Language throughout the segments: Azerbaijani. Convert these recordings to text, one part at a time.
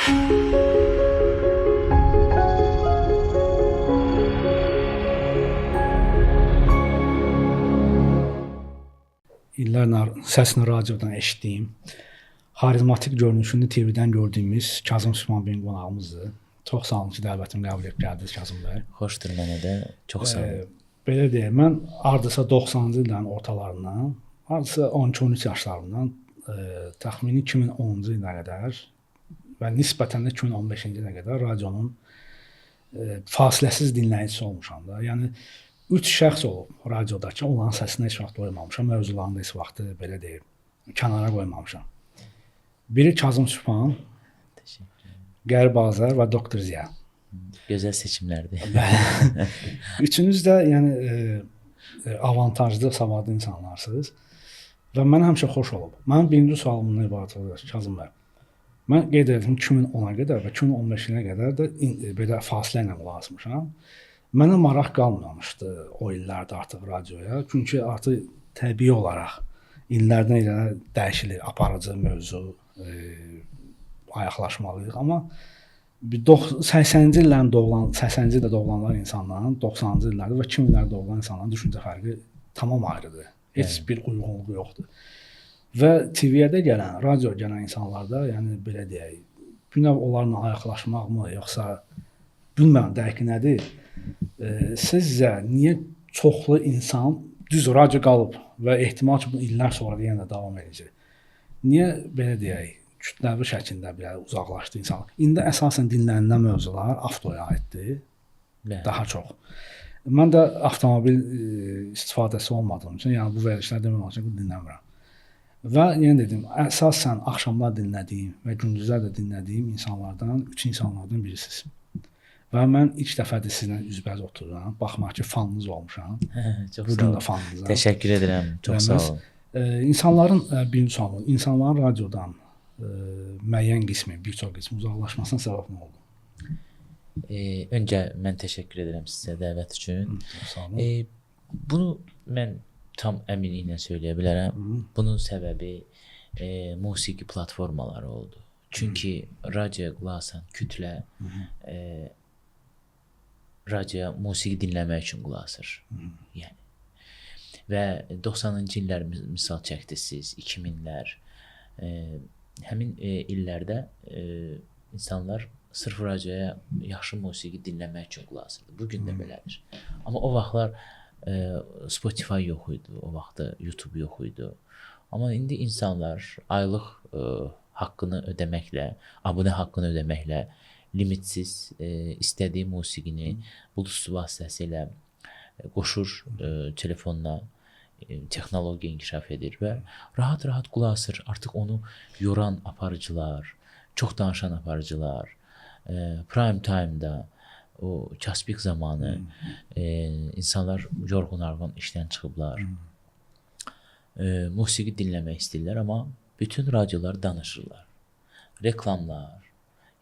İllərlə səsini radiodan eşitdiyim, xarizmatik görünüşünü TV-dən gördüyümüz Kazım Sübhan qonağımızdır. Çox sağ olun ki, dəvətimi qəbul edib gəldiniz Kazım bəy. Xoşdur mənə də, çox sağ olun. Belə deyək, mən hardasa 90-cı illərin ortalarından, hardasa 12-13 yaşlarımdan təxmini 2010-cu ilə qədər və nisbətən də 2015-ci ilə qədər radionun fasiləsiz dinləyicisi olmuşam da. Yəni 3 şəxs olub radiodakı, onların səsinə heç vaxt doymamışam, mövzularını heç vaxt belə deyim, kənara qoymamışam. Biri Kazım Sübhan, Qərib Azər və Doktor Ziya. Gözəl seçimlərdir. Üçünüz də yəni avantajlı, savadlı insanlarsınız və mənə həmişə xoş olub. Mənim birinci sualım nə ibarət olur Kazım bəy? Mən qeyd edirəm 2010-a qədər və 2015-ə qədər də belə fasilə ilə qulaq asmışam. Mənə maraq qalmamışdı o illərdə artıq radioya. Çünki artıq təbii olaraq illərdən ilə dəyişilir aparıcı mövzu, ayaqlaşmalıyıq. Amma 80-ci illərin doğulan, 80-ci ildə doğulanlar insanların 90-cı illərdə və 2000 illərdə doğulan insanların düşüncə fərqi tamam ayrıdır. Heç bir uyğunluğu yoxdur. Və TV-yə də gələn, radioya gələn insanlarda, yəni belə deyək, günə onlarla ayaqlaşmaqmı, yoxsa bilmirəm dəqiq nədir? Sizcə niyə çoxlu insan düz radio qalıb və ehtimal ki, bu illər sonra da yenə də davam edəcək? Niyə belə deyək, kütləvi şəkildə belə uzaqlaşdı insanlar? İndi əsasən dinlənilən mövzular avtoya aiddir, daha çox. Mən də avtomobil istifadəsi olmadığım üçün, yəni bu verilişlər demək olar ki, dinləmirəm. Və yenə dedim, əsasən axşamlar dinlədiyim və gündüzlər də dinlədiyim insanlardan, 3 insanlardan birisiniz. Və mən ilk dəfədir sizlə üzbəüz otururam. Baxmaq ki, fanınız olmuşam. Çox bugün də fanınızam. Təşəkkür edirəm. Çox sağ olun. İnsanların birinci sualım, insanların radiodan müəyyən qismi, bir çox qismi uzaqlaşmasına səbəb nə oldu? Öncə mən təşəkkür edirəm sizə dəvət üçün. Sağ olun. Bunu mən tam əminliklə söyləyə bilərəm. Bunun səbəbi musiqi platformaları oldu. Çünki radioya qulaq asan kütlə radioya musiqi dinləmək üçün qulaq asır. Yəni. Və 90-cı illər misal çəkdiniz, 2000-lər. Həmin illərdə insanlar sırf radioya yaxşı musiqi dinləmək üçün qulaq asırdı. Bugün də belədir. Amma o vaxtlar Spotify yox idi, o vaxtda YouTube yox idi. Amma indi insanlar aylıq haqqını ödəməklə, abunə haqqını ödəməklə limitsiz istədiyi musiqini Bluetooth vasitəsilə qoşur telefonuna, texnologiya inkişaf edir və rahat-rahat qulaq asır. Artıq onu yoran aparıcılar, çox danışan aparıcılar, prime time-da, o kəsbik zamanı insanlar yorğun-arğın işdən çıxıblar. Musiqi dinləmək istəyirlər, amma bütün radiolar danışırlar. Reklamlar,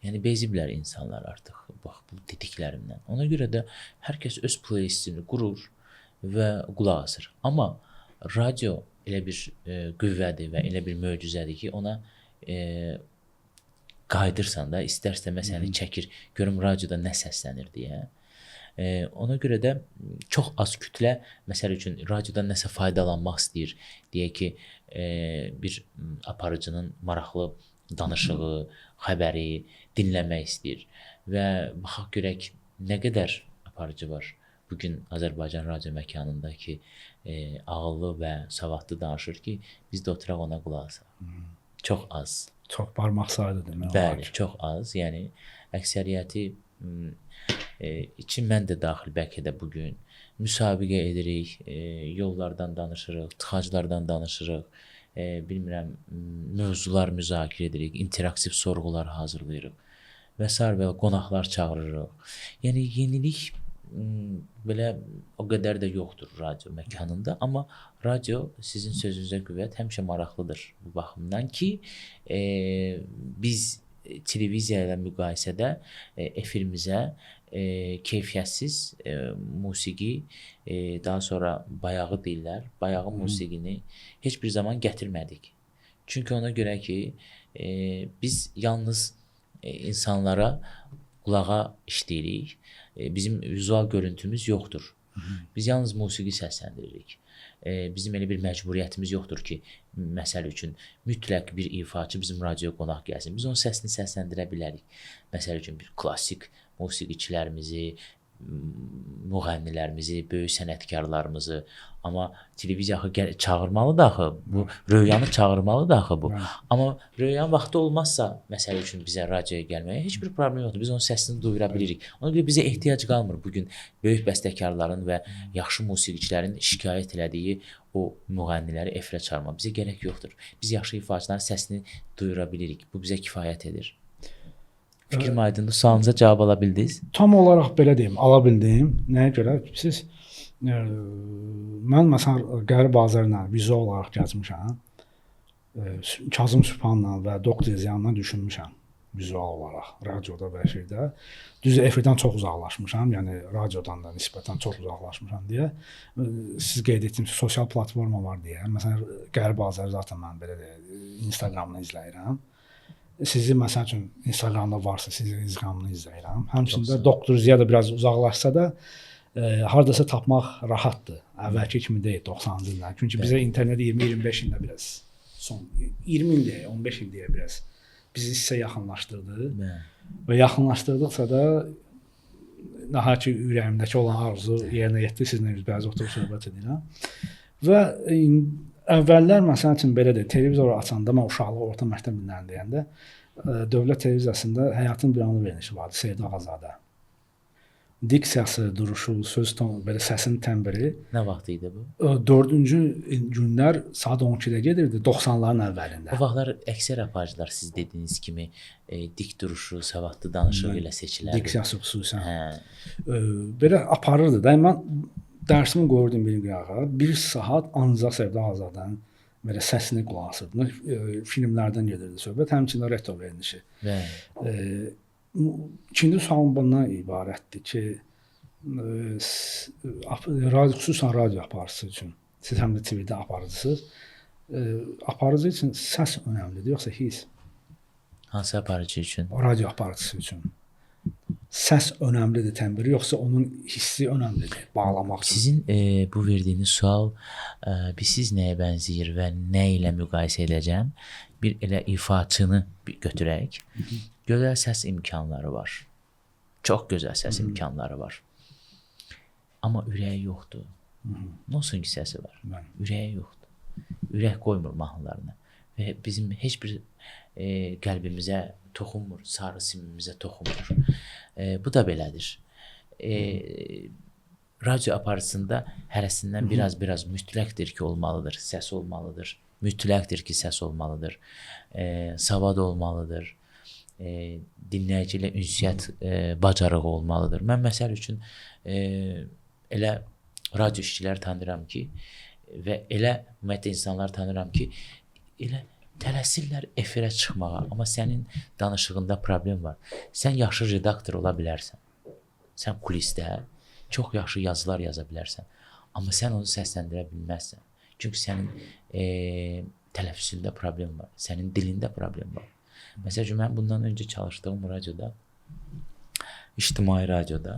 yəni beziblər insanlar artıq bax bu dediklərimdən. Ona görə də hər kəs öz playlistini qurur və qulaq asır. Amma radio elə bir qüvvədir və elə bir möcüzədir ki, ona qaydırsan da, istər-istəməz səni çəkir, görüm radioda nə səslənir deyə. Ona görə də çox az kütlə, məsəl üçün radiodan nəsə faydalanmaq istəyir, deyək ki, bir aparıcının maraqlı danışığı, xəbəri dinləmək istəyir və baxaq görək nə qədər aparıcı var bugün Azərbaycan radio məkanında ki, ağıllı və savadlı danışır ki, biz də oturaq ona qulaq asaq. Çox az. Çox barmaq saydı demək olar. Bəli, çox az. Yəni əksəriyyəti için mən də daxil bəlkə də bugün müsabiqə edirik, yollardan danışırıq, tıxaclardan danışırıq, bilmirəm, mövzular müzakirə edirik, interaktiv sorğular hazırlayırıq və s. və qonaqlar çağırırıq. Yəni yenilik belə o qədər də yoxdur radio məkanında, amma radio sizin sözünüzə qüvvət həmişə maraqlıdır bu baxımdan ki, biz televiziya ilə müqayisədə efirimizə keyfiyyətsiz musiqi, daha sonra bayağı deyirlər, bayağı musiqini heç bir zaman gətirmədik. Çünki ona görə ki, biz yalnız insanlara qulağa işləyirik. Bizim vizual görüntümüz yoxdur. Biz yalnız musiqi səsləndiririk. Bizim elə bir məcburiyyətimiz yoxdur ki, məsəl üçün mütləq bir ifaçı bizim radioya qonaq gəlsin. Biz onun səsini səsləndirə bilərik. Məsəl üçün bir klassik musiqiçilərimizi, müğənnilərimizi, böyük sənətkarlarımızı, amma televiziya axı çağırmalıdır axı. Bu Röyanı çağırmalıdır axı bu. Amma Röyan vaxtı olmazsa, məsəl üçün bizə radioya gəlməyə heç bir problem yoxdur. Biz onun səsini duyura bilirik. Ona görə bizə ehtiyac qalmır bu gün böyük bəstəkarların və yaxşı musiqiçilərin şikayət elədiyi o müğənniləri efirə çağırmaq bizə gərək yoxdur. Biz yaxşı ifaçıların səsini duyura bilirik. Bu bizə kifayət edir. Fikrim aydındır. Sualınıza cavab ala bildiniz? Tam olaraq belə deyim, ala bildim. Nəyə görə? Siz mən məsələn Qərib Azərlə vizual olaraq gəzmişəm. Kazım Sübhanla və Doktor Ziyanla düşünmüşəm vizual olaraq radioda və şeydə. Düz efirdən çox uzaqlaşmışam, yəni radiodan da nisbətən çox uzaqlaşmışam deyə. Siz qeyd etdiyiniz sosial platforma var deyə. Məsələn Qərib Azər zaten mən belə Instagramdan izləyirəm. Sizi məsəl üçün Instagramda varsa sizin Instagramını izləyirəm. Həmçində Doktor Ziya da biraz uzaqlaşsa da hardasa tapmaq rahatdır. Əvvəlki kimi deyil 90-cı illər. Çünki bizə internet 20-25 ildə biraz son 20 ildə, 15 ildə biraz bizi sizə yaxınlaşdırdı. Və yaxınlaşdırdıqca da daha ki ürəyimdəki olan arzu yerinə yetdi. Sizinlə bəzi oturub söhbət edirəm. Və əvvəllər məsəl üçün belədir. Televizoru açanda mən uşaqlıq orta məktəb illərində deyəndə dövlət televiziyasında Həyatın bir anı verilişi vardı Seyid Ağazadə. Diksiyası, duruşu, söz tonu, belə səsin təmbiri. Nə vaxt idi bu? 4-cü günlər saat 12-də gedirdi 90-ların əvvəlində. O vaxtlar əksər aparıcılar siz dediyiniz kimi dik duruşu, savadlı danışığı ilə seçilərdi. Diksiyası xüsusən. Belə aparırdı da. Mən dərsimi qoyurdum bir qırağa. 1 saat ancaq Seyid Ağazadənin belə səsini qulaq asırdım. Filmlərdən gedirdi söhbət, həmçinin retro verilişi. İkinci sualım bundan ibarətdir ki, xüsusən radio aparıcısı üçün, siz həm də TV-də aparıcısınız, aparıcı üçün səs önəmlidir, yoxsa hiss? Hansı aparıcı üçün? Radio aparıcısı üçün. Səs önəmlidir təmbiri, yoxsa onun hissi önəmlidir bağlamaq üçün? Sizin bu verdiyiniz sual siz nəyə bənzəyir və nə ilə müqayisə edəcəm? Bir elə ifaçını götürək. Gözəl səs imkanları var. Çox gözəl səs imkanları var. Amma ürəyi yoxdur. Nə olsun ki səsi var? Ürəyi yoxdur. Ürək qoymur mahnılarına. Və bizim heç bir qəlbimizə toxunmur, sarı simimizə toxunmur. Bu da belədir. Radio aparıcısında hərəsindən biraz mütləqdir ki olmalıdır, səs olmalıdır. Mütləqdir ki səs olmalıdır. Savad olmalıdır. Dinləyici ilə ünsiyyət bacarığı olmalıdır. Mən məsəl üçün elə radio işçiləri tanıyıram ki və elə ümumiyyətlə insanlar tanıyıram ki, elə tələsirlər efirə çıxmağa, amma sənin danışığında problem var. Sən yaxşı redaktor ola bilərsən. Sən kulisdə çox yaxşı yazılar yaza bilərsən, amma sən onu səsləndirə bilməzsən. Çünki sənin tələffüzündə problem var, sənin dilində problem var. Məsələn, mən bundan öncə çalışdığım radioda, ictimai radioda,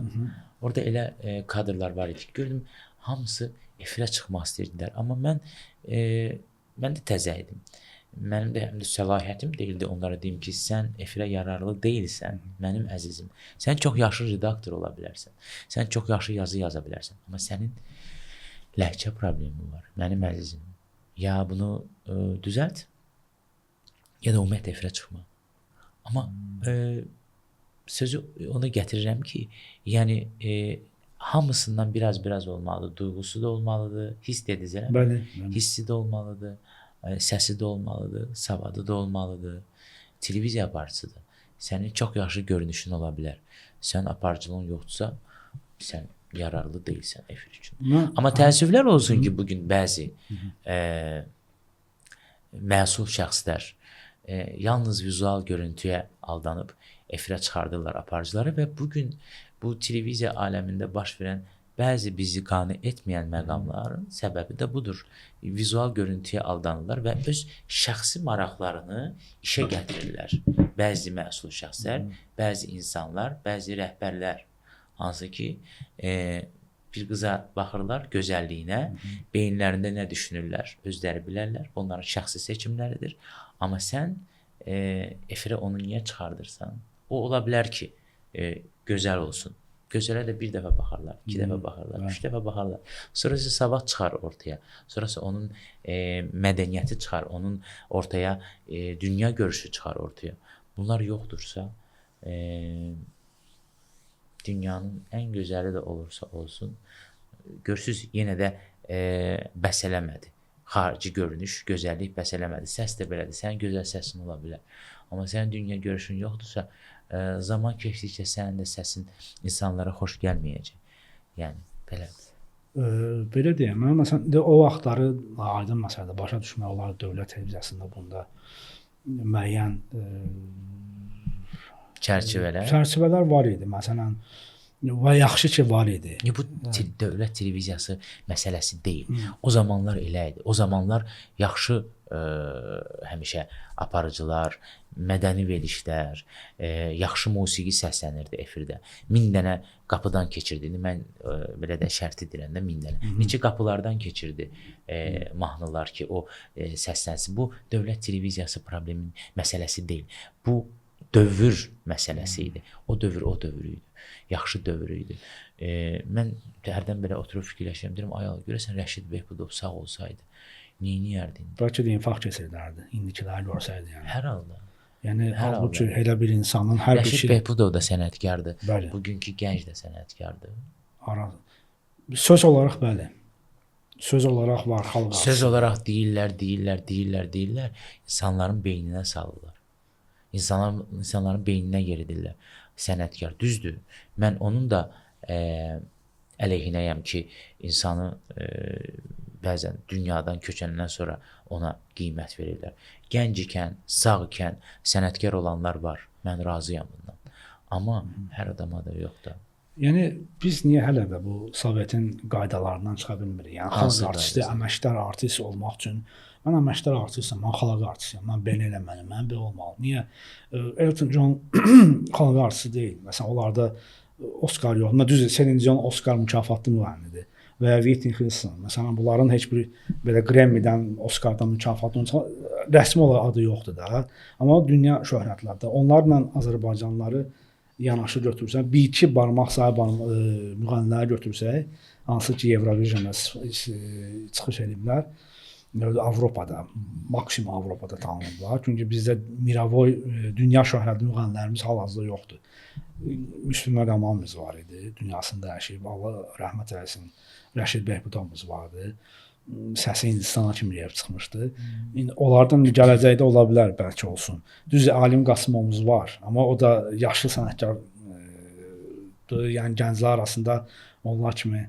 orada elə kadrlar var idi ki, gördüm, hamısı efirə çıxmaq istəyirdilər. Amma mən də təzə idim. Mənim də həm də səlahiyyətim deyildi onlara deyim ki, sən efirə yararlı deyilsən, mənim əzizim. Sən çox yaxşı redaktor ola bilərsən, sən çox yaxşı yazı yaza bilərsən, amma sənin ləhcə problemi var, mənim əzizim. Ya bunu düzəlt, ya da ümumiyyətlə efirə çıxma. Amma sözü ona gətirirəm ki, yəni hamısından biraz olmalıdır, duyğusu da olmalıdır, hiss dediniz elə? Bəli. Hissi də olmalıdır, səsi də olmalıdır, savadı da olmalıdır. Televiziya aparıcısıdır. Sənin çox yaxşı görünüşün ola bilər. Sən aparıcılığın yoxdursa, sən yararlı deyilsən efir üçün. Amma təəssüflər olsun ki, bugün bəzi məsul şəxslər yalnız vizual görüntüyə aldanıb efirə çıxardırlar aparıcıları və bugün bu televiziya aləmində baş verən bəzi bizi qane etməyən məqamların səbəbi də budur. Vizual görüntüyə aldanırlar və öz şəxsi maraqlarını işə gətirirlər. Bəzi məsul şəxslər, bəzi insanlar, bəzi rəhbərlər, hansı ki, bir qıza baxırlar gözəlliyinə, beyinlərində nə düşünürlər, özləri bilərlər, onların şəxsi seçimləridir. Amma sən efirə onu niyə çıxardırsan? O ola bilər ki, gözəl olsun. Gözələ də bir dəfə baxarlar, 2 dəfə baxarlar, 3 dəfə baxarlar. Sonrası savad çıxar ortaya. Sonrası onun mədəniyyəti çıxar, onun ortaya dünya görüşü çıxar ortaya. Bunlar yoxdursa, dünyanın ən gözəli də olursa olsun, görürsüz, yenə də bəs eləmədi. Xarici görünüş, gözəllik bəs eləmədi. Səs də belədir, sənin gözəl səsin ola bilər. Amma sənin dünya görüşün yoxdursa, zaman keçdikcə sənin də səsin insanlara xoş gəlməyəcək. Yəni, belədir. Belə deyəm, mən məsələn, o vaxtları aydın məsələdə başa düşmək olar dövlət televiziyasında bunda müəyyən çərçivələr var idi. Məsələn, və yaxşı ki, var idi. Bu dövlət televiziyası məsələsi deyil. O zamanlar elə idi. O zamanlar yaxşı həmişə aparıcılar, mədəni verilişlər, yaxşı musiqi səslənirdi efirdə. 1000 dənə qapıdan keçirdi. Mən belə də şərti deyəndə 1000 dənə. Neçə qapılardan keçirdi mahnılar ki, o səslənsin. Bu dövlət televiziyası problemin məsələsi deyil. Bu dövr məsələsi idi. O dövr idi. Yaxşı dövr idi. Mən hərdən belə oturub fikirləşirəm, deyirəm, ay Allah, görəsən Rəşid Behbudov sağ olsaydı, neyniyərdin? Bəlkə də infarkt keçirlərdi, indikiləri görsəydi. Yəni. Hər halda. Yəni, halbuki elə bir insanın hər bir şey... Rəşid Behbudov da sənətkardır. Bəli. Bugünkü gənc də sənətkardır. Söz olaraq bəli. Söz olaraq var xalq arası. Söz olaraq deyirlər. İnsanların beyninə salırlar. İnsanların beyninə yeridirlər. Sənətkar. Düzdür. Mən onun da əleyhinəyəm ki, insanı bəzən dünyadan köçəndən sonra ona qiymət verirlər. Gənc ikən, sağ ikən sənətkar olanlar var. Mən razıyam bundan. Amma hər adama da yox da. Yəni, biz niyə hələ də bu Sovetin qaydalarından çıxa bilmirik? Yəni, xalq artisti, əməkdar artist olmaq üçün mən əməkdar artistəm, mən xalq artistəm, mən belə eləməliyəm, mən belə olmalı. Niyə? Elton John xalq artisti deyil. Məsələn, onlarda Oscar yox. Düzdür, Celine Dion Oscar mükafatlı müğənnidir. Və ya Whitney Houston. Məsələn, bunların heç bir belə Grammy-dən, Oscar-dan mükafatlı rəsmi olaraq adı yoxdur da. Amma dünya şöhrətlərdə. Onlarla Azərbaycanlıları yanaşı götürsək, bir-iki barmaq sahib müğənniləri götürsək, hansı ki, Eurovision'a çıxış ediblər, Avropada, maksimum Avropada tanınırlar. Çünki bizdə miravoy dünya şöhrətli müğənnilərimiz hal-hazırda yoxdur. Müslüm Məqamamız var idi, dünyasında yaşayıb, Allah rəhmət eləsin. Rəşid Behbudovumuz vardı. Səsi Hindistana kimi yerib çıxmışdı. Onlardan gələcəkdə ola bilər, bəlkə olsun. Düzdür, Alim Qasımovumuz var, amma o da yaşlı sənətkar, yəni gənclər arasında onlar kimi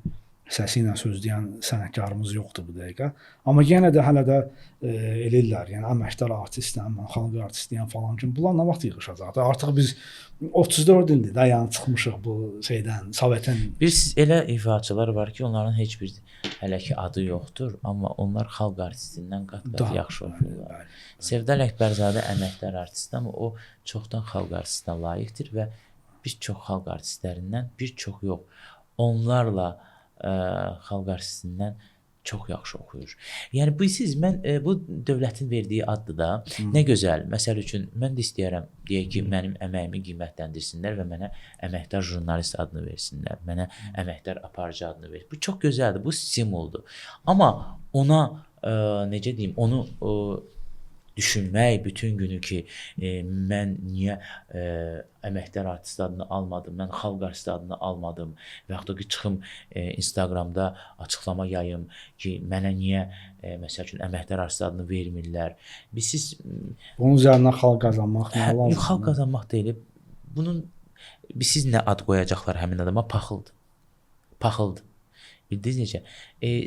səsi ilə söz deyən sənətkarımız yoxdur bu dəqiqə. Amma yenə də hələ də eləyirlər. Yəni əməkdar artistəm, xalq artistiyəm falan kimi. Bunlar nə vaxt yığışacaq? Artıq biz 34 ildir də yəni çıxmışıq bu şeydən, Sovetin. Biz elə ifaçılar var ki, onların heç bir hələ ki adı yoxdur, amma onlar xalq artistindən qat-qat yaxşı oxuyurlar. Sevda Ələkbərzadə əməkdar artistdir, amma o çoxdan xalq artistinə layiqdir və bir çox xalq artistlərindən, bir çox yox, onlarla xalq artistindən çox yaxşı oxuyur. Yəni mən bu dövlətin verdiyi addır da, nə gözəl. Məsəl üçün mən də istəyirəm deyək ki, mənim əməyimi qiymətləndirsinlər və mənə əməkdar jurnalist adını versinlər, mənə əməkdar aparıcı adını versinlər. Bu çox gözəldir, bu stimuldur. Amma ona necə deyim, onu düşünmək bütün günü ki, mən niyə əməkdar artist adını almadım, mən xalq artisti adını almadım və yaxud da ki, çıxım Instagramda açıqlama yayım ki, mənə niyə məsəl üçün əməkdar artist adını vermirlər. Bunun üzərindən xalq qazanmaq nə lazımdır? Yox, xalq qazanmaq deyil. Bunun siz nə ad qoyacaqlar həmin adama? Paxıldır. Paxıldır. Bildiniz necə?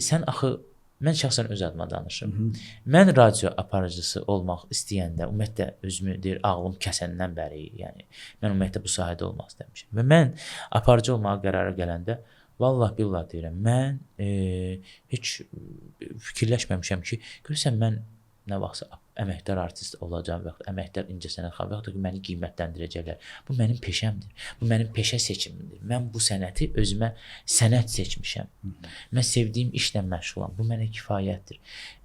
Sən axı mən şəxsən öz adıma danışım. Mən radio aparıcısı olmaq istəyəndə, ümumiyyətlə özümü deyir, ağlım kəsəndən bəri, yəni mən ümumiyyətlə bu sahədə olmaq istəmişəm. Və mən aparıcı olmağa qərara gələndə Vallah billah deyirəm. Mən heç fikirləşməmişəm ki, görürsən mən nə vaxtsa əməkdar artist olacağam və əməkdar incəsənət xanım və yaxud da ki, məni qiymətləndirəcəklər. Bu mənim peşəmdir. Bu mənim peşə seçimimdir. Mən bu sənəti özümə sənət seçmişəm. Mən sevdiyim işlə məşğulam. Bu mənə kifayətdir.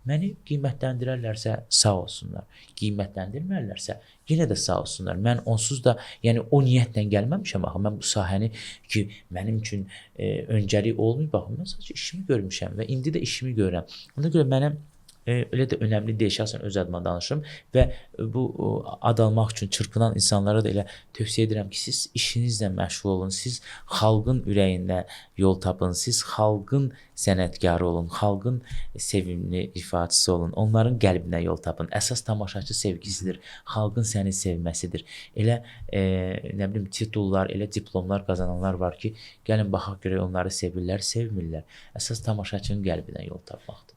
Məni qiymətləndirərlərsə sağ olsunlar. Qiymətləndirmərlərsə yenə də sağ olsunlar. Mən onsuz da, yəni o niyyətlə gəlməmişəm axı. Mən bu sahəni ki, mənim üçün öncəlik olmayıb baxın. Mən sadəcə işimi görmüşəm və indi də işimi görürəm. Ona görə mənə elə də önəmli deyil, şəxsən öz adıma danışım və bu ad almaq üçün çırpınan insanlara da elə tövsiyə edirəm ki, siz işinizlə məşğul olun, siz xalqın ürəyində yol tapın, siz xalqın sənətkarı olun, xalqın sevimli ifaçısı olun, onların qəlbinə yol tapın. Əsas tamaşaçı sevgisidir, xalqın səni sevməsidir. Elə nə bilim titullar, elə diplomlar qazananlar var ki, gəlin baxaq görək onları sevirlər, sevmirlər. Əsas tamaşaçının qəlbinə yol tapmaqdır.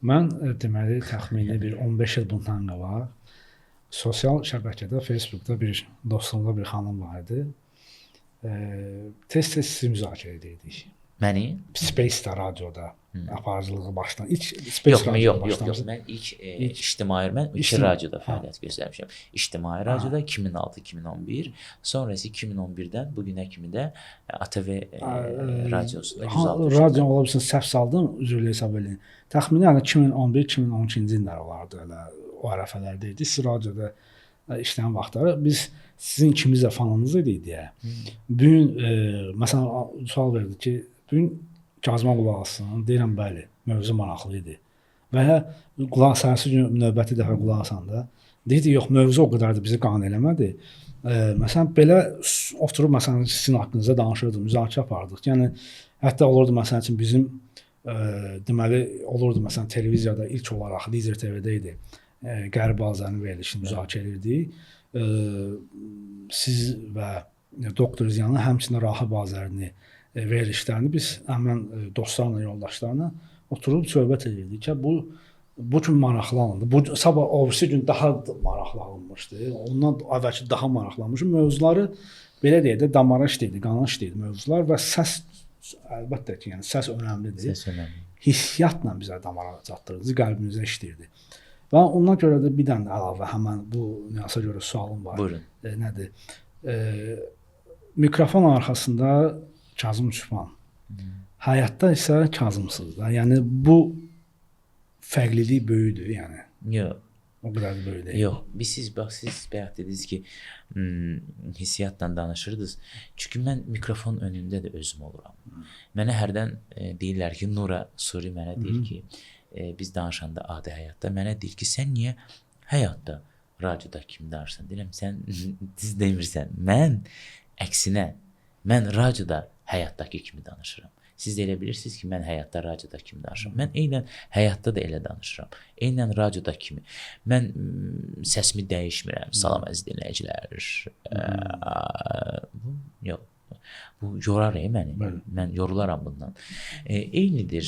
Mən deməli təxmini bir 15 il bundan qabaq sosial şəbəkədə, Facebookda bir dostumda bir xanım var idi. Tez-tez müzakirə edirdik. Məni? Space-da, radioda aparıcılığı başdan. Yox. Mən ilk ictimai, mən iki radioda fəaliyyət göstərmişəm. İctimai radioda 2006-2011, sonrası 2011-dən bu günə kimi də ATV radiosunda 106. Radio ola bilsin səhv saldım, üzrlə hesab edin. Təxminən 2011-2012-ci illər olardı elə o ərəfələrdə idi. Siz radioda işləyən vaxtları biz sizin ikimiz də fanınız idik deyə. Bu gün məsələn sual verdi ki, bu gün Kazıma qulaq assın. Deyirəm bəli, mövzu maraqlı idi. Və qulaq sərsi gün növbəti dəfə qulaq asanda deyirdi yox, mövzu o qədər də bizi qane eləmədi. Məsələn belə oturub məsələn sizin haqqınızda danışırdıq, müzakirə apardıq. Yəni hətta olurdu məsəl üçün bizim deməli olurdu məsələn televiziyada ilk olaraq Lider TV-də idi. Qərbi Azərbaycan verilişini müzakirə edirdik. Siz və Doktor Ziyanın həmçinin Rahib Azərini verilişlərini biz həmən dostlarla, yoldaşlarla oturub söhbət edirdik ki, bu gün maraqlı alındı. Bu sabah öbürsü gün daha maraqlı alınmışdı. Ondan əvvəlki daha maraqlanmış. Mövzuları belə deyək də damara işləyirdi, qana işləyirdi mövzular və səs əlbəttə ki, yəni səs önəmlidir. Səs önəmli. Hissiyatla bizə damara çatdırırdı, qəlbimizə işləyirdi. Və ondan görə də bir dənə əlavə həmən bu nüansa görə sualım var. Buyurun. Nədir? Mikrofon arxasında Kazım Çupan. Həyatda isə Kazımsız da. Yəni bu fərqlilik böyükdür, yəni. Yox. O qədər böyük deyil. Yox. Siz bayaq dediniz ki, hissiyatla danışırdınız. Çünki mən mikrofon önündə də özüm oluram. Mənə hərdən deyirlər ki, Nura Suri mənə deyir ki, biz danışanda adi həyatda mənə deyir ki, sən niyə həyatda radioda kimi danışırsan? Deyirəm, sən düz demirsən. Mən əksinə, mən radioda həyatdakı kimi danışıram. Siz də elə bilirsiniz ki, mən həyatda radioda kimi danışıram. Mən eynən həyatda da elə danışıram. Eynən radioda kimi. Mən səsimi dəyişmirəm. Salam əziz dinləyicilər. Yox. Bu yorar məni. Mən yorularam bundan. Eynidir.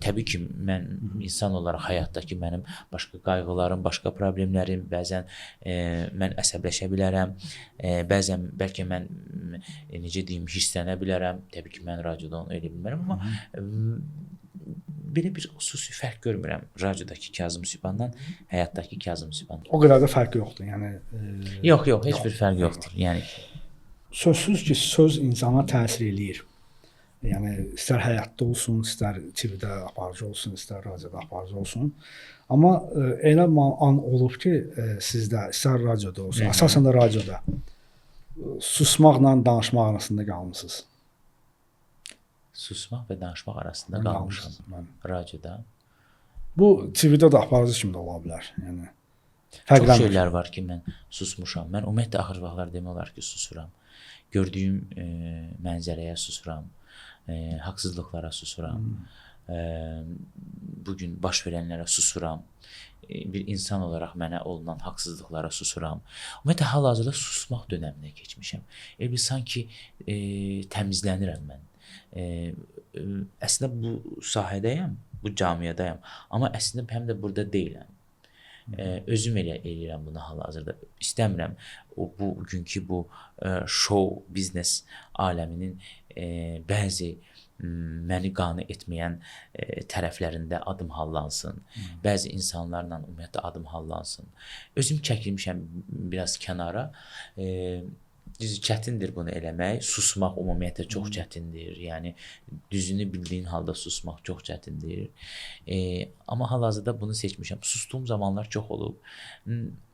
Təbii ki, mən insan olaraq həyatdakı mənim başqa qayğılarım, başqa problemlərim, bəzən mən əsəbləşə bilərəm. Bəzən bəlkə mən necə deyim, hisslənə bilərəm. Təbii ki, mən radioda onu elə bilmərəm, amma belə bir xüsusi fərq görmürəm radiodakı Kazım Sübhandan həyatdakı Kazım Sübhan. O qədər də fərq yoxdur. Yəni Yox, heç bir fərq yoxdur. Yəni sözsüz ki, söz insana təsir eləyir. Yəni istər həyatda olsun, istər TV-də aparıcı olsun, istər radioda aparıcı olsun. Amma elə an olub ki, sizdə istər radioda olsun, əsasən də radioda susmaqla danışmaq arasında qalmısınız. Susmaq və danışmaq arasında qalmışam radioda. Bu TV-də də aparıcı kimi də ola bilər. Yəni çox şeylər var ki, mən susmuşam. Mən ümumiyyətlə axır vaxtlar demək olar ki, susuram. Gördüyüm mənzərəyə susuram, haqsızlıqlara susuram, bugün baş verənlərə susuram, bir insan olaraq mənə olunan haqsızlıqlara susuram. Ümumiyyətlə, hal-hazırda susmaq dönəminə keçmişəm. Elə bir sanki təmizlənirəm mən. Əslində bu sahədəyəm, bu camiədəyəm, amma əslində həm də burada deyiləm. Özüm elə eləyirəm bunu hal-hazırda. İstəmirəm bugünkü bu show biznes aləminin bəzi məni qane etməyən tərəflərində adım hallansın. Bəzi insanlarla ümumiyyətlə adım hallansın. Özüm çəkilmişəm biraz kənara. Düz çətindir bunu eləmək. Susmaq ümumiyyətlə çox çətindir. Yəni düzünü bildiyin halda susmaq çox çətindir. Amma hal-hazırda bunu seçmişəm. Sustuğum zamanlar çox olub.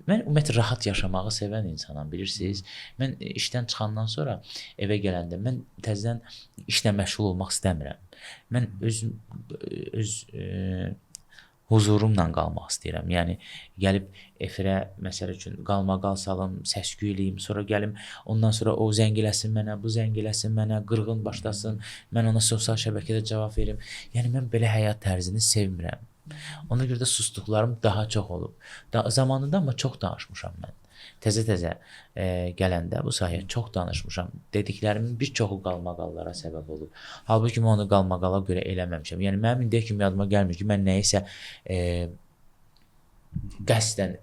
Mən ümumiyyətlə rahat yaşamağı sevən insanam, bilirsiniz. Mən işdən çıxandan sonra evə gələndə mən təzədən işlə məşğul olmaq istəmirəm. Mən öz huzurumla qalmaq istəyirəm. Yəni gəlib efirə məsəl üçün qalmaqal salım, səs-küy eləyim, sonra gəlim, ondan sonra o zəng eləsin mənə, bu zəng eləsin mənə, qırğın başlasın, mən ona sosial şəbəkədə cavab verim. Yəni mən belə həyat tərzini sevmirəm. Ona görə də susduqlarım daha çox olub. Zamanında amma çox danışmışam mən. Təzə-təzə gələndə bu sahəyə çox danışmışam. Dediklərimin bir çoxu qalmaqallara səbəb olub. Halbuki mən onu qalmaqala görə eləməmişəm. Yəni mənim indiyə kimi yadıma gəlmir ki, mən nəyisə qəsdən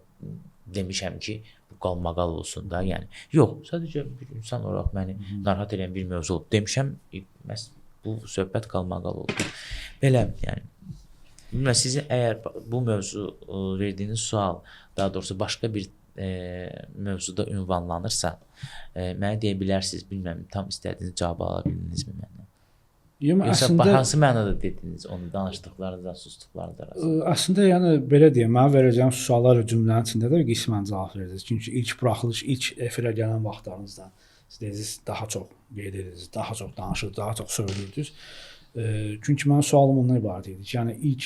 demişəm ki, bu qalmaqal olsun da. Yəni yox, sadəcə bir insan olaraq məni narahat edən bir mövzu olub. Demişəm, bu söhbət qalmaqal oldu. Belə, yəni bilmirəm, sizin əgər bu mövzu verdiyiniz sual, daha doğrusu başqa bir mövzuda ünvanlanırsa, mənə deyə bilərsiniz, bilmirəm, tam istədiyiniz cavabı ala bildinizmi məndən? Yoxsa hansı mənada dediniz onu danışdıqlarınızdan, susduqlarınız arasında? Əslində, yəni belə deyim, mən verəcəyim suallar cümlənin içində də qismən cavab verəcəksiniz. Çünki ilk buraxılış, ilk efirə gələn vaxtlarınızda siz dediniz, daha çox qeyd edirsiniz, daha çox danışırdınız, daha çox söyləyirdiniz. Çünki mənim sualım ondan ibarət idi ki, yəni ilk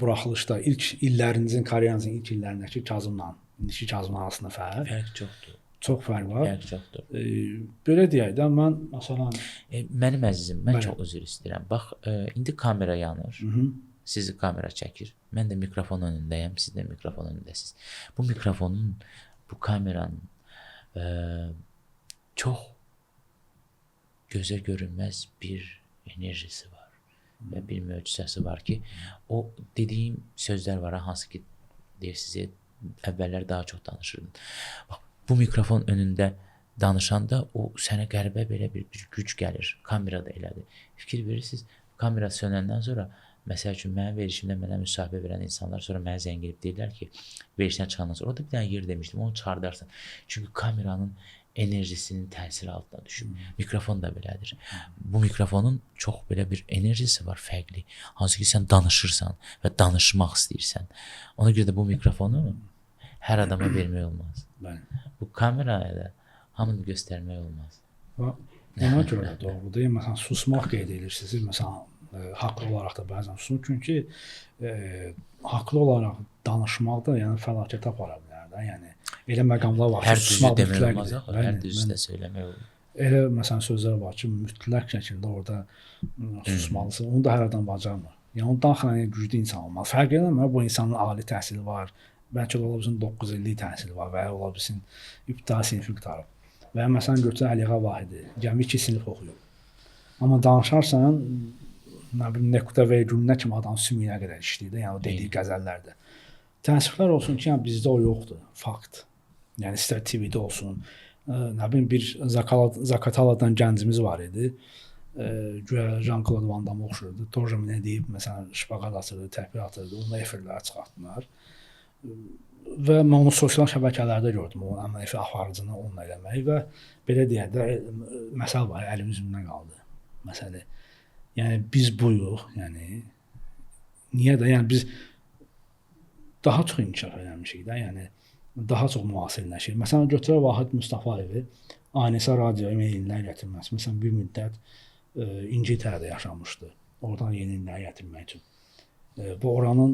buraxılışda, ilk illərinizin, karyeranızın ilk illərindəki Kazımla indiki Kazım arasında fərq çoxdur. Çox fərq var. Fərq çoxdur. Belə deyək də, mən məsələn mənim əzizim, mən çox üzr istəyirəm. Bax, indi kamera yanır. Sizi kamera çəkir. Mən də mikrofon önündəyəm, siz də mikrofon önündəsiniz. Bu mikrofonun, bu kameranın çox gözə görünməz bir enerjisi var və bir möcüzəsi var ki, o dediyim sözlər var, hansı ki deyir sizə əvvəllər daha çox danışırdın. Bax, bu mikrofon önündə danışanda o sənə qəribə belə bir güc gəlir. Kamera da elədir. Fikir verirsiniz, kamera sönəndən sonra məsəl üçün mənim verişimdə mənə müsahibə verən insanlar sonra mənə zəng edib deyirlər ki, verişdən çıxandan sonra o da bir dənə yer demişdim, onu çıxardarsan. Çünki kameranın enerjisinin təsiri altına düşür. Mikrofon da belədir. Bu mikrofonun çox belə bir enerjisi var, fərqli. Hansı ki sən danışırsan və danışmaq istəyirsən. Ona görə də bu mikrofonu hər adama vermək olmaz. Bu kameraya da hamını göstərmək olmaz. Ona görə də doğrudur. Məsələn, susmaq qeyd edirsiniz. Məsələn, haqlı olaraq da bəzən susun. Çünki haqlı olaraq danışmaq da yəni fəlakət apara bilər də. Yəni elə məqamlar var ki, susmaq mütləq olmaz. Hər düzü də söyləmək olur. Elə məsələn sözlər var ki, mütləq şəkildə orada susmalısın. Onu da hər adam bacarmır. Yəni onu daxilən güclü insan olmalı. Fərq eləmir, bu insanın ali təhsili var. Bəlkə də ola bilsin 9 illik təhsili var və ya ola bilsin ibtidai sinfi qurtarıb. Və ya məsələn götürək Əliğa Vahidi, gəmi 2 sinif oxuyub. Amma danışarsan, nə bilim nöqtə vergülünə kimi adam sümüyünə qədər işləyir də, yəni o dediyi qəzəllərdə. Təəssüflər olsun ki, yəni bizdə o yoxdur, fakt. Yəni istər TV-də olsun, nə bilim bir Zakataladan gəncimiz var idi. Güya Jean-Claude Van Damme oxşurdu. Torja nə deyib, məsələn, şpaqat atırdı, təpir atırdı, onu efirlərə çıxartdılar. Və mən onu sosial şəbəkələrdə gördüm, o əməliyyat aparıcını onunla eləməyi və belə deyək də, məsəl var, əlim üzümdən qaldı. Məsələ, yəni biz buyuq, yəni niyə də, yəni biz daha çox inkişaf eləmişik də, yəni daha çox müasirləşik. Məsələn, götürək Vahid Mustafayevi Anisa radio yeniliklər gətirməsi. Məsələn, bir müddət İngiltərədə yaşamışdı. Oradan yeniliklər gətirmək üçün. Bu oranın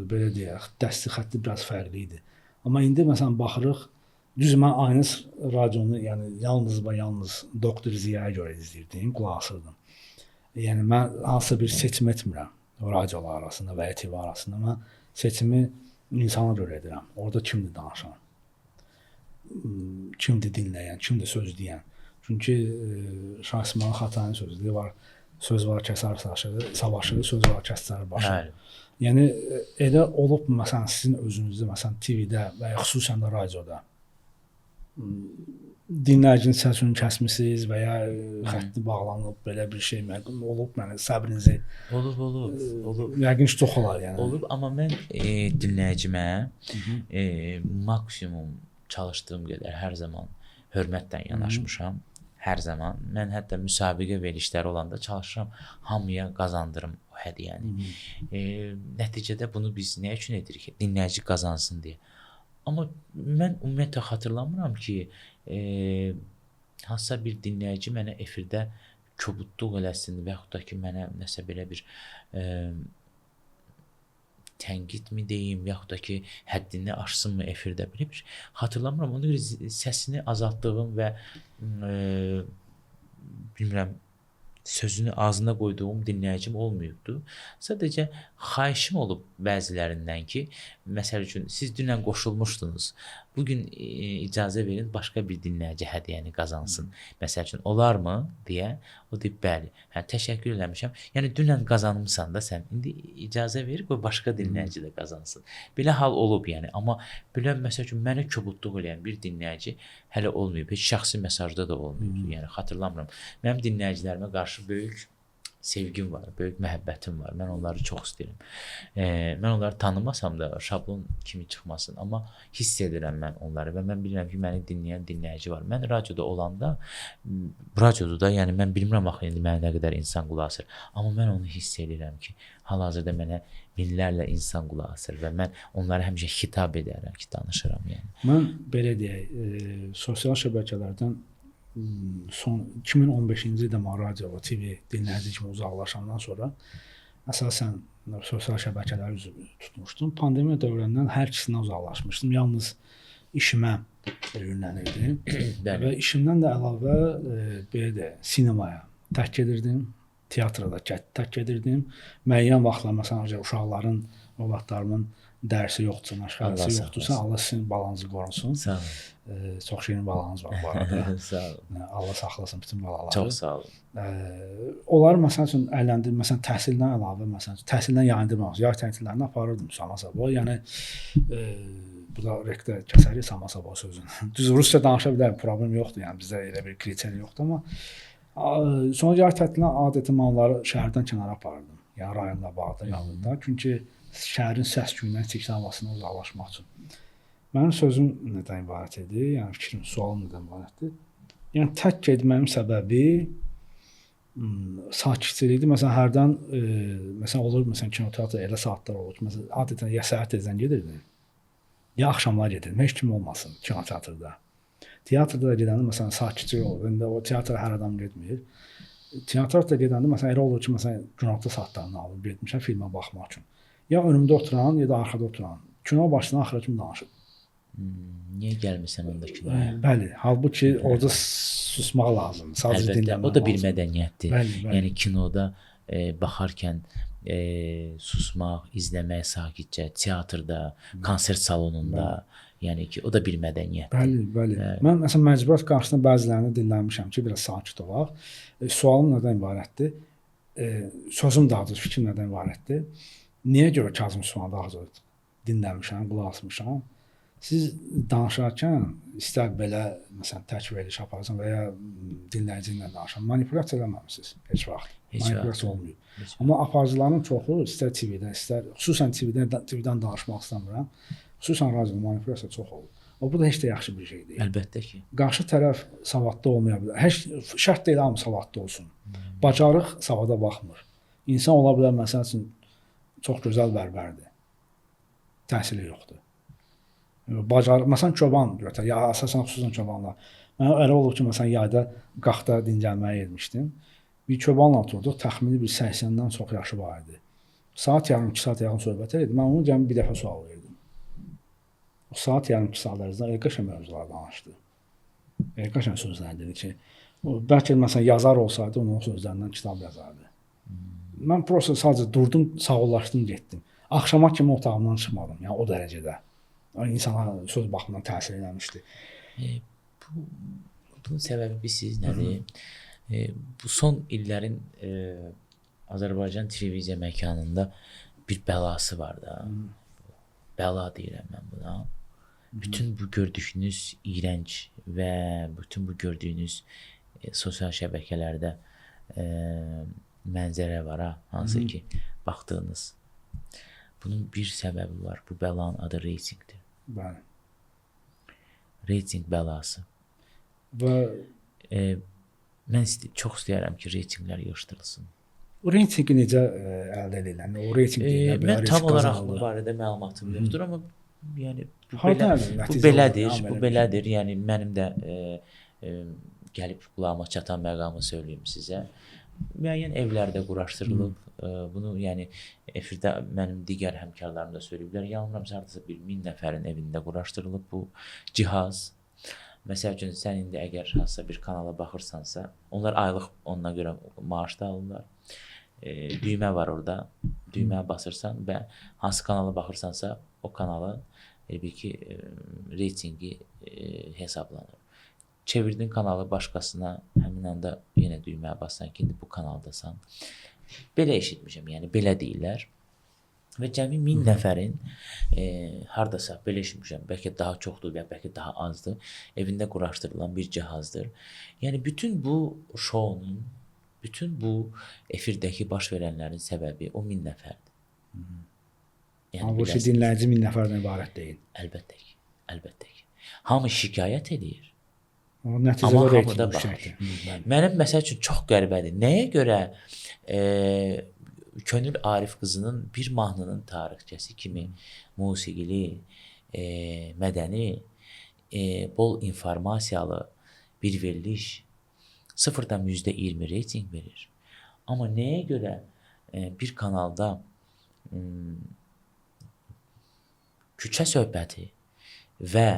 belə deyək, dəsti xətti biraz fərqli idi. Amma indi məsələn baxırıq, düz mən Aynis radionu, yəni yalnız Doktor Ziyaya görə izləyirdim, qulaq asırdım. Yəni mən hansısa bir seçim etmirəm radiolar arasında və ya TV arasında. Mən seçimi insana görə edirəm. Orada kimdir danışan? Kimdir dinləyən, kimdir söz deyən? Çünki Şah İsmayıl Xatayinin sözləri var. söz var kəsər savaşı, söz var kəsər başı. Bəli. Yəni elə olub məsələn sizin özünüzdə məsələn TV-də və ya xüsusən də radioda dinləyicinin səsini kəsmisiniz və ya xətti bağlanıb belə bir şey olub, yəni səbrinizi Olub. Yəqin ki, çox olar yəni. Olub, amma mən dinləyicimə maksimum çalışdığım qədər hər zaman hörmətlə yanaşmışam. Hər zaman. Mən hətta müsabiqə verilişləri olanda çalışıram hamıya qazandırım o hədiyyəni. Nəticədə bunu biz nə üçün edirik ki? Dinləyici qazansın deyə. Amma mən ümumiyyətlə xatırlamıram ki, hansısa bir dinləyici mənə efirdə kobudluq eləsin və yaxud da ki, mənə nəsə belə bir tənqid mi deyim, yaxud da ki, həddini aşsınmı efirdə belə bir xatırlamıram. Ona görə səsini azaltdığım və bilmirəm, sözünü ağzına qoyduğum dinləyicim olmayıbdı. Sadəcə xahişim olub bəzilərindən ki, məsəl üçün siz dünən qoşulmuşdunuz. Bugün icazə verin başqa bir dinləyici hədiyyəni qazansın. Məsəl üçün olarmı deyə o deyib bəli. Hə, təşəkkür eləmişəm. Yəni dünən qazanmısan da sən. İndi icazə ver qoy başqa dinləyici də qazansın. Belə hal olub yəni. Amma belə məsəl üçün mənə kobudluq eləyən bir dinləyici hələ olmayıb. Heç şəxsi mesajda da olmayıb. Yəni xatırlamıram. Mənim dinləyicilərimə qarşı böyük sevgim var, böyük məhəbbətim var. Mən onları çox istəyirəm. Mən onları tanımasam da şablon kimi çıxmasın, amma hiss edirəm mən onları və mən bilirəm ki, məni dinləyən dinləyici var. Mən radioda olanda, radioda da, yəni mən bilmirəm axı indi mənə nə qədər insan qulaq asır, amma mən onu hiss edirəm ki, hal-hazırda mənə minlərlə insan qulaq asır və mən onlara həmişə xitab edərəm ki, danışıram yəni. Mən belə deyək, sosial şəbəkələrdən son 2015-ci ildə mən radio və TV dinləyici kimi uzaqlaşandan sonra əsasən sosial şəbəkələri üzrə tutmuşdum. Pandemiya dövründən hər ikisindən uzaqlaşmışdım. Yalnız işimə yönlənirdim və işimdən də əlavə belə deyək, sinemaya tək gedirdim, teatra da tək gedirdim. Müəyyən vaxtlar məsələn uşaqların, övladlarımın dərsi yoxdursa, məşğələsi yoxdursa, Allah sizin balanızı qorunsun. Sağ olun. Çox şirin balanız var bu arada. Sağ olun. Allah saxlasın bütün balaları. Çox sağ olun. Onlar məsəl üçün əyləndir, məsələn təhsildən əlavə məsələn təhsildən yayındırmaq, yay tətillərini aparırdım Samasaba. Yəni bu da rekdə kəsərik Samasaba sözünü. Düz rusca danışa bilərəm, problem yoxdur. Yəni bizdə elə bir kriteriya yoxdur, amma sonra yay tətilinə adətən onları şəhərdən kənara aparırdım. Yəni rayonla bağda, yanında. Çünki şəhərin səs-küyündən, tiksin havasından uzaqlaşmaq üçün. Mənim sözüm nədən ibarət idi? Yəni fikrim, sualım nədən ibarətdir? Yəni tək getməyin səbəbi sakitçilikdir. Məsələn, hərdən məsələn olur, məsələn kinoteatr elə saatlar olur ki, məsələn adətən ya səhər tezdən gedirdim, ya axşamlar gedirdim. Heç kim olmasın kinoteatrda. Teatrda da gedəndə məsələn sakitçilik olur. İndi o teatra hər adam getmir. Teatrda gedəndə məsələn elə olur ki, məsələn günorta saatlarını alıb getmişəm filmə baxmaq üçün. Ya önümdə oturan, ya da arxada oturan. Kino başından axıra kimi danışır. Niyə gəlmirsən onda kinoya? Bəli, halbuki orada susmaq lazımdır. Sadəcə dinləmək. O da bir mədəniyyətdir. Bəli. Yəni kinoda baxarkən susmaq, izləmək sakitcə, teatrda, konsert salonunda, yəni ki, o da bir mədəniyyətdir. Bəli. Mən məsələn məcburiyyət qarşısında bəzilərini dinləmişəm ki, biraz sakit olaq. Sualım nədən ibarətdir? Sözüm daha doğrusu fikrim nədən ibarətdir? Niyə görə Kazım Süleymanı daha çox dinləmişəm, qulaq asmışam? Siz danışarkən istər belə məsələn tək veriliş aparırsan və ya dinləyici ilə danışan manipulyasiya eləməmisiniz heç vaxt. Manipulyasiya olmuyor. Amma aparıcıların çoxu istər TV-dən, istər xüsusən TV-dən danışmaq istəmirəm. Xüsusən radioda manipulyasiya çox olur. Bu da heç də yaxşı bir şey deyil. Əlbəttə ki. Qarşı tərəf savadlı olmaya bilər. Heç şərt deyil hamı savadlı olsun. Bacarıq savada baxmır. İnsan ola bilər məsəl üçün çox gözəl bərbərdir. Təhsili yoxdur. Məsələn çoban götür, ya əsasən xüsusən çobanlar. Mən elə olub ki, məsələn yayda qaxda dincəlməyə getmişdim. Bir çobanla oturduq, təxmini bir 80-dən çox yaşı var idi. Saat yarım, 2 saat yaxın söhbət edirdim. Mən onu cəmi bir dəfə sual verdim. O saat yarım, 2 saat ərzində elə qəşəng mövzular danışdı. Elə qəşəng sözlər dedi ki, bəlkə məsələn yazar olsaydı, onun sözlərindən kitab yazardı. Mən prosta sadəcə durdum, sağollaşdım, getdim. Axşama kimi otağımdan çıxmadım, yəni o dərəcədə. İnsana söz baxımından təsir eləmişdi. Bunun səbəbi bilirsiniz nədir? Bu son illərin Azərbaycan televiziya məkanında bir bəlası var da. Bəla deyirəm mən buna. Bütün bu gördüyünüz iyrənc və bütün bu gördüyünüz sosial şəbəkələrdə mənzərə var ha, hansı ki baxdığınız. Bunun bir səbəbi var. Bu bəlanın adı reytinqdir. Bəli. Reytinq bəlası. Və mən çox istəyirəm ki, reytinqlər yığışdırılsın. o reytinqi necə əldə edirlər? O reytinq deyilən Mən tam olaraq bu barədə məlumatım yoxdur, amma yəni bu belədir. Yəni mənim də gəlib qulağıma çatan məqamı söyləyim sizə. Müəyyən evlərdə quraşdırılıb, bunu yəni efirdə mənim digər həmkarlarım da söyləyiblər. Yanılmıramsa hardasa bir 1000 nəfərin evində quraşdırılıb bu cihaz. Məsəl üçün sən indi əgər hansısa bir kanala baxırsansa, onlar aylıq ona görə maaş da alırlar. Düymə var orada. Düyməyə basırsan və hansı kanala baxırsansa, o kanalın bir ki reytinqi hesablanır. Çevirdin kanalı başqasına, həmin anda yenə düyməyə bassan ki, indi bu kanaldasan. Belə eşitmişəm, yəni belə deyirlər. Və cəmi 1000 nəfərin hardasa belə eşitmişəm, bəlkə daha çoxdur, bəlkə daha azdır, evində quraşdırılan bir cihazdır. Yəni bütün bu şounun, bütün bu efirdəki baş verənlərin səbəbi o 1000 nəfərdir. Yəni bu dinləyici 1000 nəfərdən ibarət deyil. Əlbəttə ki, əlbəttə ki. Hamı şikayət edir. O nəticədə reytinq düşəkdir. Mənim məsəl üçün çox qəribədir. Nəyə görə Könül Arif qızının bir mahnının tarixçəsi kimi musiqili, mədəni, bol informasiyalı bir veriliş 0,20 reytinq verir. Amma nəyə görə bir kanalda küçə söhbəti və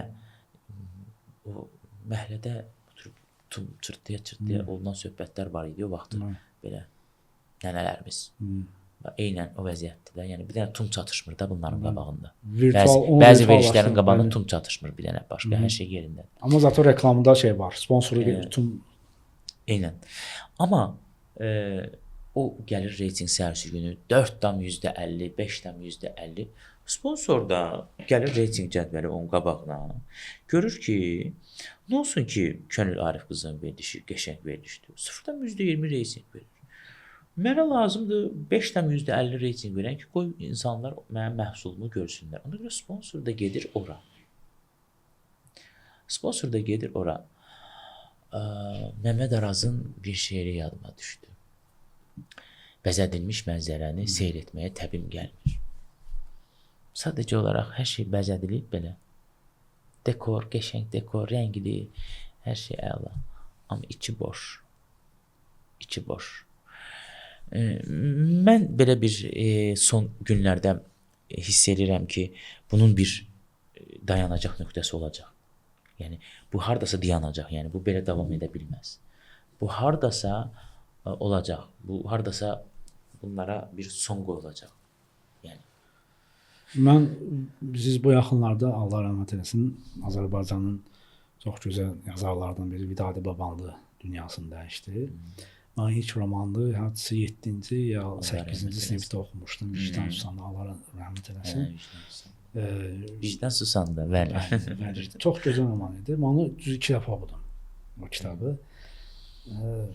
o məhəllədə çırtdıya olunan söhbətlər var idi o vaxtı belə nənələrimiz. Eynən o vəziyyətdir də. Yəni bir dənə tum çatışmır da bunların qabağında. Bəzi verilişlərin qabağında tum çatışmır bir dənə başqa, hər şey yerindədir. Amma zaten reklamında şey var, sponsoru tum. Eynən. Amma o gəlir reytinq səhərsi günü 4,50, 5,50. Sponsor da gəlir reytinq cədvəli onun qabağına. Görür ki, nə olsun ki, Könül Arif qızının verilişi qəşəng verilişdir. 0,20 reytinq verir. Mənə lazımdır 5,50 reytinq verən ki, qoy insanlar mənim məhsulumu görsünlər. Ona görə sponsor da gedir ora. Sponsor da gedir ora. Məmməd Arazın bir şeiri yadıma düşdü. Bəzədilmiş mənzərəni seyr etməyə təbim gəlmir. Sadəcə olaraq hər şey bəzədilib belə. Dekor, qəşəng dekor, rəngli, hər şey əla. Amma içi boş. İçi boş. Mən belə bir son günlərdə hiss edirəm ki, bunun bir dayanacaq nöqtəsi olacaq. Yəni bu hardasa dayanacaq. Yəni bu belə davam edə bilməz. Bu hardasa olacaq. Bu hardasa bunlara bir son qoyulacaq. Yəni siz bu yaxınlarda Allah rəhmət eləsin, Azərbaycanın çox gözəl yazarlardan biri Vidadi Babanlı dünyasını dəyişdi. Mən ilk romandı, hədisi 7-ci ya 8-ci sinifdə oxumuşdum. Vicdan Susanı, Allah rəhmət eləsin. Vicdan Susanı, bəli. Çox gözəl roman idi. Mən onu 2 dəfə oxudum o kitabı.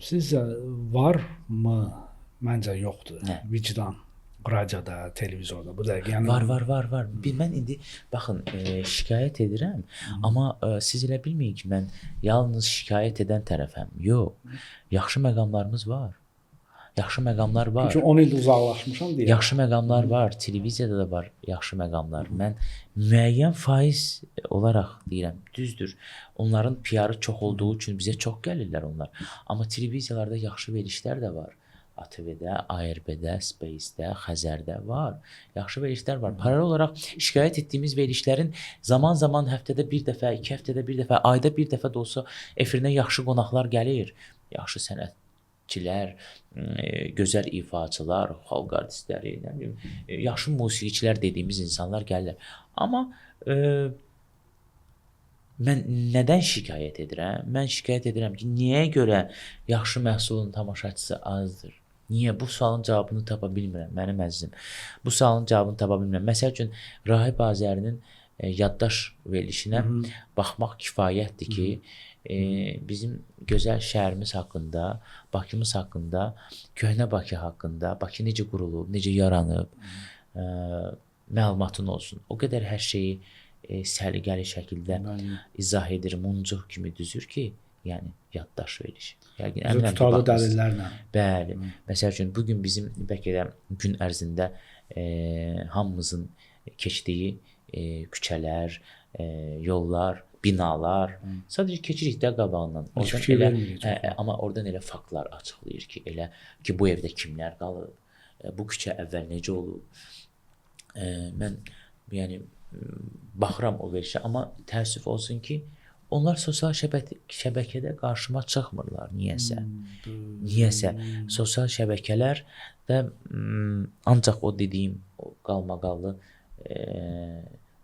Sizcə varmı? Məncə yoxdur. Vicdan radioda, televizorda, bu dəqiqə yəni var. Mən indi baxın, şikayət edirəm, amma siz elə bilməyin ki, mən yalnız şikayət edən tərəfəm. Yox. Yaxşı məqamlarımız var. Yaxşı məqamlar var. Çünki 10 il uzaqlaşmışam deyə. Yaxşı məqamlar var, televiziyada da var yaxşı məqamlar. Mən müəyyən faiz olaraq deyirəm, düzdür. Onların PR-ı çox olduğu üçün bizə çox gəlirlər onlar. Amma televiziyalarda yaxşı verilişlər də var. ATV-də, ARB-də, Space-də, Xəzərdə var. Yaxşı verilişlər var. Paralel olaraq şikayət etdiyimiz verilişlərin zaman-zaman həftədə bir dəfə, 2 həftədə bir dəfə, ayda bir dəfə də olsa efirinə yaxşı qonaqlar gəlir. Yaxşı sənətçilər, gözəl ifaçılar, xalq artistləri, nə bilim, yaxşı musiqiçilər dediyimiz insanlar gəlirlər. Amma mən nədən şikayət edirəm? Mən şikayət edirəm ki, niyə görə yaxşı məhsulun tamaşaçısı azdır? Niyə? Bu sualın cavabını tapa bilmirəm mənim əzizim. Bu sualın cavabını tapa bilmirəm. Məsəl üçün Rahib Azərinin yaddaş verilişinə baxmaq kifayətdir ki, bizim gözəl şəhərimiz haqqında, Bakımız haqqında, köhnə Bakı haqqında, Bakı necə qurulub, necə yaranıb, məlumatın olsun. O qədər hər şeyi səliqəli şəkildə izah edir, muncuq kimi düzür ki, yəni yaddaş verilişi. Yəqin əminəm tutarlı dəlillərlə. Bəli. Məsəl üçün bu gün bizim bəlkə də gün ərzində hamımızın keçdiyi küçələr, yollar, binalar, sadəcə keçirik də qabağından. Amma oradan elə faktlar açıqlayır ki, elə ki bu evdə kimlər qalıb, bu küçə əvvəl necə olub. Mən yəni baxıram o verilişə, amma təəssüf olsun ki, onlar sosial şəbəkədə qarşıma çıxmırlar niyəsə. Niyəsə sosial şəbəkələr də ancaq o dediyim o qalmaqallı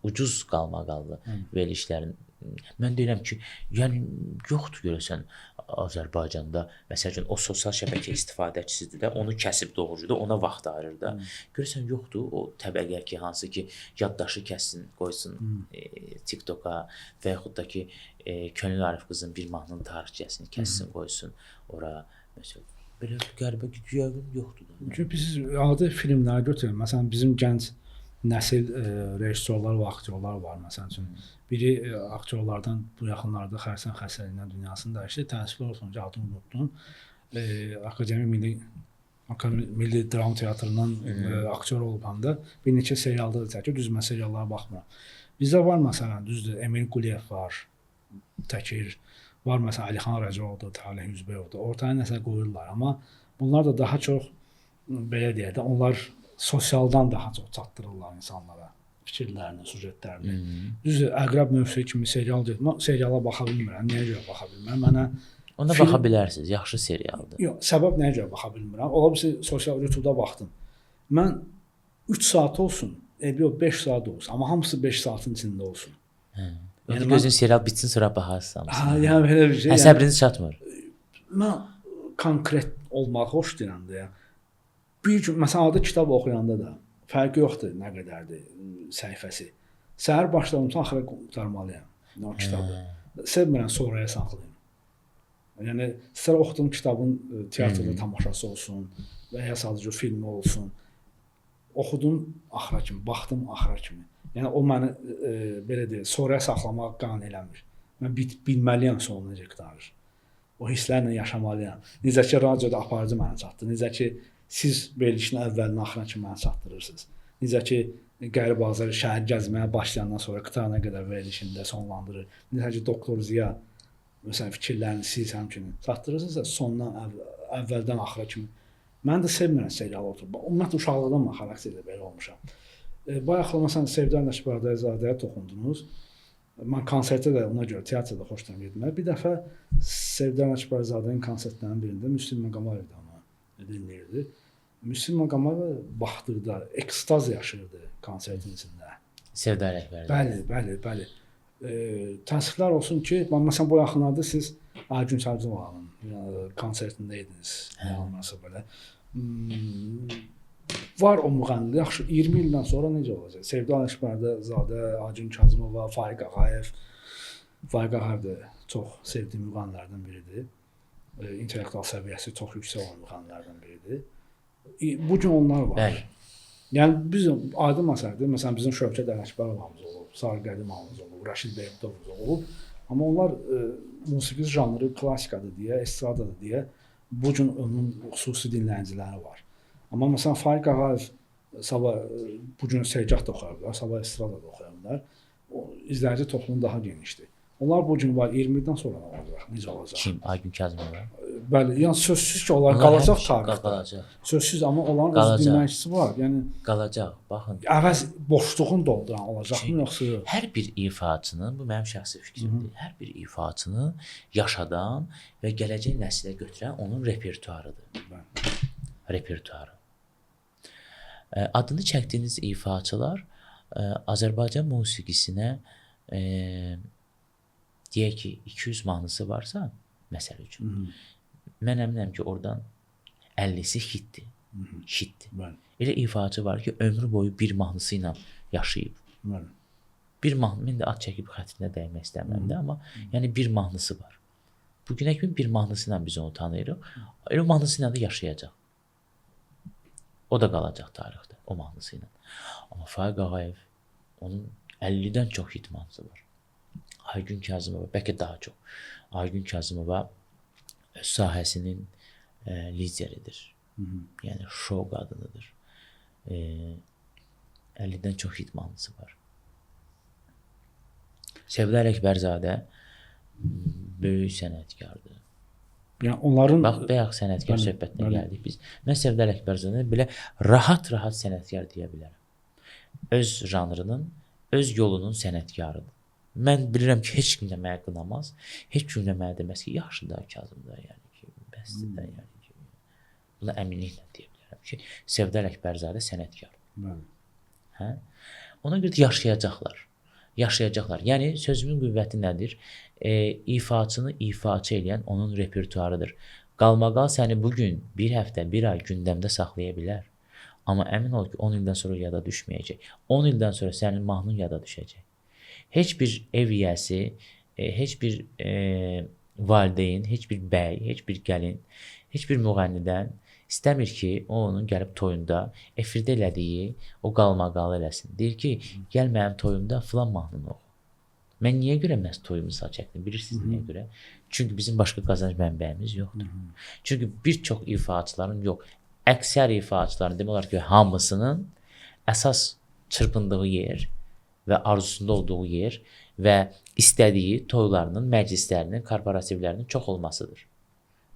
ucuz qalmaqallı verilişlərin mən deyirəm ki, yəni yoxdur görəsən Azərbaycanda məsəl üçün o sosial şəbəkə istifadəçisidir də, onu kəsib doğrucudur, ona vaxt ayırır da. Görəsən yoxdur o təbəqə ki, hansı ki yaddaşı kəssin, qoysun TikToka və yaxud da ki Könül Arif qızın bir mahnının tarixçəsini kəssin, qoysun ora. Məsələn, belə qəribə yəqin yoxdur da. Çünki biz adi filmləri götürək. Məsələn, bizim gənc nəsil rejissorlar və aktyorlar var məsəl üçün. Biri aktyorlardan bu yaxınlarda xərçəng xəstəliyindən dünyasını dəyişdi. Təəssüflər olsun ki, adını unutdum. Milli Dram Teatrının aktyor olub həm də bir neçə serialda da çəkir. Düz mən seriallara baxmıram. Bizdə var məsələn, düzdür, Emil Quliyev var, Təkir, var məsələn Əlixan Rəcəbovdur, Talih Üzbəyovdur. Ortaya nəsə qoyurlar, amma bunlar da daha çox belə deyək də, onlar sosialdan daha çox çatdırırlar insanlara fikirlərini, sujetlərini. Düzdür, Əqrəb Mövsü kimi serialdır. Mən seriala baxa bilmirəm. Nəyə görə baxa bilmirəm? Ona baxa bilərsiniz, yaxşı serialdır. Yox, səbəb nəyə görə baxa bilmirəm? Ola bilsin sosial YouTube-da baxdım. Mən 3 saat olsun, yox 5 saat olsun, amma hamısı 5 saatın içində olsun. Yəni gözün serial bitsin, sonra baxarsan. Yəni belə bir şey. Səbriniz çatmır. Mən konkret olmağı xoşlayıram da. Bir gün məsələn adi kitab oxuyanda da fərqi yoxdur nə qədərdir səhifəsi. Səhər başlamısan axıra qurtarmalıyam o kitabı. Sevmirəm sonraya saxlayım. Yəni istər oxuduğum kitabın teatrda tamaşası olsun və ya sadəcə filmi olsun. Oxudum axıra kimi, baxdım axıra kimi. Yəni o məni belə deyək, sonraya saxlamaq qane eləmir. Mən bilməliyəm sonu necə qurtarır. O hisslərlə yaşamalıyam. Necə ki radioda aparıcı mənə çatdı. Necə ki siz verilişin əvvəlinə axırına kimi mənə çatdırırsınız. Necə ki Qərib Azər şəhər gəzməyə başlayandan sonra qurtarana qədər verilişində sonlandırır. Necə ki Doktor Ziya məsələn fikirlərini siz həmçinin çatdırırsınızsa sondan əvvəldən axıra kimi. Mən də sevmirəm serial oturub. Ümumiyyətlə uşaqlıqdan mən xarakterdə belə olmuşam. Bayaqla məsələn Sevda Nəşbardayzadəyə toxundunuz. Mən konsertə də ona görə teatrda xoşlayıram getməyə. Bir dəfə Sevda Nəşbardayzadənin konsertlərinin birində Müslüm Maqamayev də onu dinləyirdi. Müslüm Maqamayev baxdırdı, ekstaz yaşayırdı konsertin içində. Sevda rəhbəri. Bəli. Təəssüflər olsun ki, məsələn bu yaxınlarda siz Aygün Çərçiovanın konsertində idiniz. Olmasa belə. Var o müğənni, yaxşı 20 ildən sonra necə olacaq? Sevda Nəşbərdizadə, Aygün Kazımova, Faiq Ağayev. Faiq Ağayev də çox sevdiyim müğənnilərdən biridir. İntellektual səviyyəsi çox yüksək olan müğənnilərdən biridir. Bu gün onlar var. Bəli. Yəni biz adi məsələdir. Məsələn bizim Şövkət Ələkbərovumuz olub, Sarı Qədimovumuz olub, Rəşid Bəyəbdovumuz olub. Amma onlar musiqi janrı klassikadır deyə, estradadır deyə bu gün onun xüsusi dinləyiciləri var. Amma məsələn Faiq Ağayev sabah bu gün sərgah da oxuya bilər, sabah estrada da oxuya bilər. O izləyici toplumu daha genişdir. Onlar bu gün var 20 ildən sonra nə olacaq? Necə olacaq? Kim? Aygün Kazımova. Bəli, yəni sözsüz ki, onlar qalacaq tarixdə. Qalacaq. Sözsüz, amma onların öz dinləyicisi var. Yəni qalacaq. Baxın. Əvəz boşluğunu dolduran olacaqmı yoxsa yox? Hər bir ifaçının, bu mənim şəxsi fikrimdir. Hər bir ifaçını yaşadan və gələcək nəslə götürən onun repertuarıdır. Repertuarı. Adını çəkdiyiniz ifaçılar Azərbaycan musiqisinə deyək ki, 200 mahnısı varsa, məsəl üçün, mən əminəm ki, oradan 50'si hitdir. Hitdir. Bəli. Elə ifaçı var ki, ömrü boyu bir mahnısı ilə yaşayıb. Bəli. Bir mahnı, mən də ad çəkib xətrinə dəymək istəmirəm də, amma yəni bir mahnısı var. Bugünə kimi bir mahnısı ilə biz onu tanıyırıq. Elə mahnısı ilə də yaşayacaq. O da qalacaq tarixdə, o mahnısı ilə. Amma Faiq Ağayev, onun 50'dən çox hit mahnısı var. Aygün Kazımova, bəlkə daha çox. Aygün Kazımova öz sahəsinin lideridir. Yəni şou qadınıdır. 50'dən çox hit mahnısı var. Səvdə Ələkbərzadə böyük sənətkardır. Yəni onların Bax, bayaq sənətkar söhbətinə gəldik biz. Mən Səvdə Ələkbərzadə belə rahat-rahat sənətkar deyə bilərəm. Öz janrının, öz yolunun sənətkarıdır. Mən bilirəm ki, heç kim də mənə qınamaz. Heç kim də mənə deməz ki, yaxşı da Kazım da, yəni ki, bəsdir də, yəni ki. Buna əminliklə deyə bilərəm ki, Səvdə Ələkbərzadə sənətkar. Bəli. Hə? Ona görə də yaşayacaqlar. Yaşayacaqlar. Yəni sözümün qüvvəti nədir? İfaçını ifaçı eləyən onun repertuarıdır. Qalmaqal səni bugün, bir həftə, bir ay gündəmdə saxlaya bilər. Amma əmin ol ki, 10 ildən sonra yada düşməyəcək. 10 ildən sonra sənin mahnın yada düşəcək. Heç bir ev yiyəsi, heç bir valideyn, heç bir bəy, heç bir gəlin, heç bir müğənnidən istəmir ki, o onun gəlib toyunda efirdə elədiyi o qalmaqalı eləsin. Deyir ki, gəl mənim toyumda filan mahnını oxu. Mən niyə görə məhz toyumu sağ çəkdim? Bilirsiniz niyə görə? Çünki bizim başqa qazanc mənbəyimiz yoxdur. Çünki bir çox ifaçıların yox, əksər ifaçıların demək olar ki, hamısının əsas çırpındığı yer və arzusunda olduğu yer və istədiyi toylarının, məclislərinin, korporativlərinin çox olmasıdır.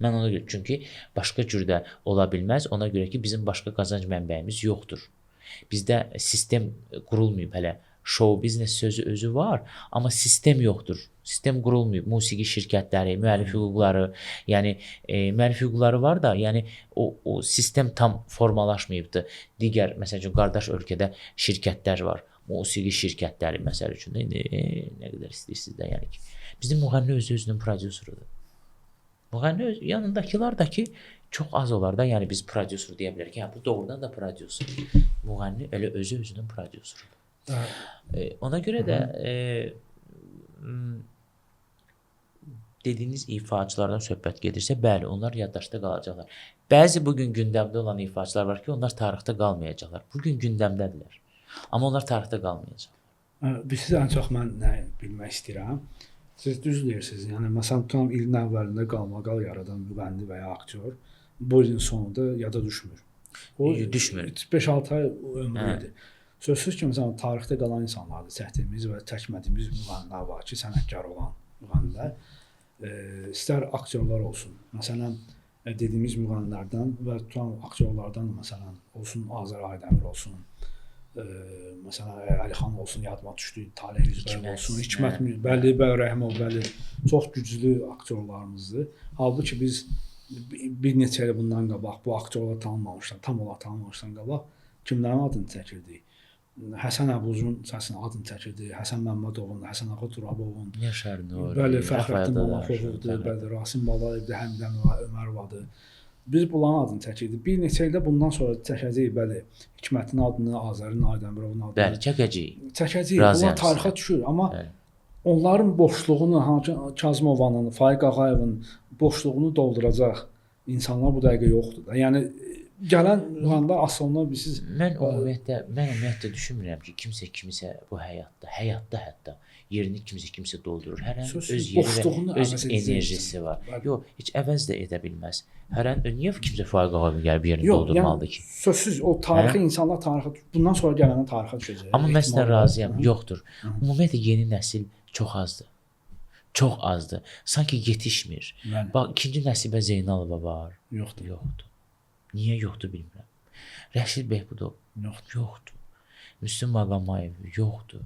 Mən ona görə, çünki başqa cürdə ola bilməz, ona görə ki, bizim başqa qazanc mənbəyimiz yoxdur. Bizdə sistem qurulmayıb hələ. Show biznes sözü özü var, amma sistem yoxdur. Sistem qurulmayıb. Musiqi şirkətləri, müəllif hüquqları, yəni müəllif hüquqları var da, yəni o sistem tam formalaşmayıbdı. Digər, məsəl üçün, qardaş ölkədə şirkətlər var. Musiqi şirkətləri, məsəl üçün, nə qədər istəyirsiniz də, yəni ki. Bizim müğənni özünün prodüserudur. Müğənni yanındakılar da ki, çox az olar da, yəni biz prodüser deyə bilərik. Yəni, bu doğrudan da prodüser. Müğənni elə özünün prodüserudur. Ona görə də dediyiniz ifaçılardan söhbət gedirsə, bəli, onlar yaddaşda qalacaqlar. Bəzi bugün gündəmdə olan ifaçılar var ki, onlar tarixdə qalmayacaqlar. Bugün gündəmdədirlər. Amma onlar tarixdə qalmayacaqlar. Siz ən çox mən nə bilmək istəyirəm. Siz düz deyirsiniz. Yəni məsələn, tam ilin əvvəlində qalmaqal yaradan müğənni və ya aktyor bu ilin sonunda yada düşmür. O düşmür. 5-6 ay ömrü idi. Sözsüz ki, məsələn, tarixdə qalan insanlardır, çəkdiyimiz və çəkmədiyimiz müğənnilər var ki, sənətkar olan müğənnilər, istər aktyorlar olsun, məsələn, dediyimiz müğənnilərdən və tutan aktyorlardan, məsələn, olsun Azər Aydəmir olsun, məsələn, Əlixan olsun, yadıma düşdü, Taleh Yüzbəyov olsun, Hikmət Bəli, Rəhimov, bəli, çox güclü aktyorlarımızdır. Halbuki biz bir neçə il bundan qabaq bu aktyorlar tanınmamışlar, tam olaraq tanınmamışdan qabaq kimlərin adını çəkirdik? Həsən Əbuzun səsinin adını çəkirdi, Həsən Məmmədovun, Həsən Ağa Turabovun, bəli, Fəxrəddin Mamaklovdur, bəli, Rasim Balayevdir, Həmidən Ömərovadır. Biz bunların adını çəkirdik. Bir neçə ildə bundan sonra çəkəcəyik, bəli, Hikmətin adını, Azərin Aydəmirovun adını. Bəli, çəkəcəyik. Çəkəcəyik, bunlar tarixə düşür, amma onların boşluğunu, Kazımovanın, Faiq Ağayevin boşluğunu dolduracaq insanlar bu dəqiqə yoxdur. Yəni gələn müğənnilər aslında siz mən ümumiyyətlə düşünmürəm ki, kimsə kimisə bu həyatda hətta yerini kimsə doldurur. Hər an öz yeri və öz enerjisi var. Yox, heç əvəz də edə bilməz. Hər an niyə kimsə Faiq Ağayev gəlib yerini doldurmalıdır ki? Sözsüz o tarixi insanlar tarixə bundan sonra gələnə tarixə düşəcək. Amma mən sizlə razıyam, yoxdur. Ümumiyyətlə yeni nəsil çox azdır. Çox azdır. Sanki yetişmir. Bax, ikinci Nəsibə Zeynalova var. Yoxdur. Niyə yoxdur bilmirəm. Rəşid Behbudov yoxdur. Müslüm Maqamayev yoxdur.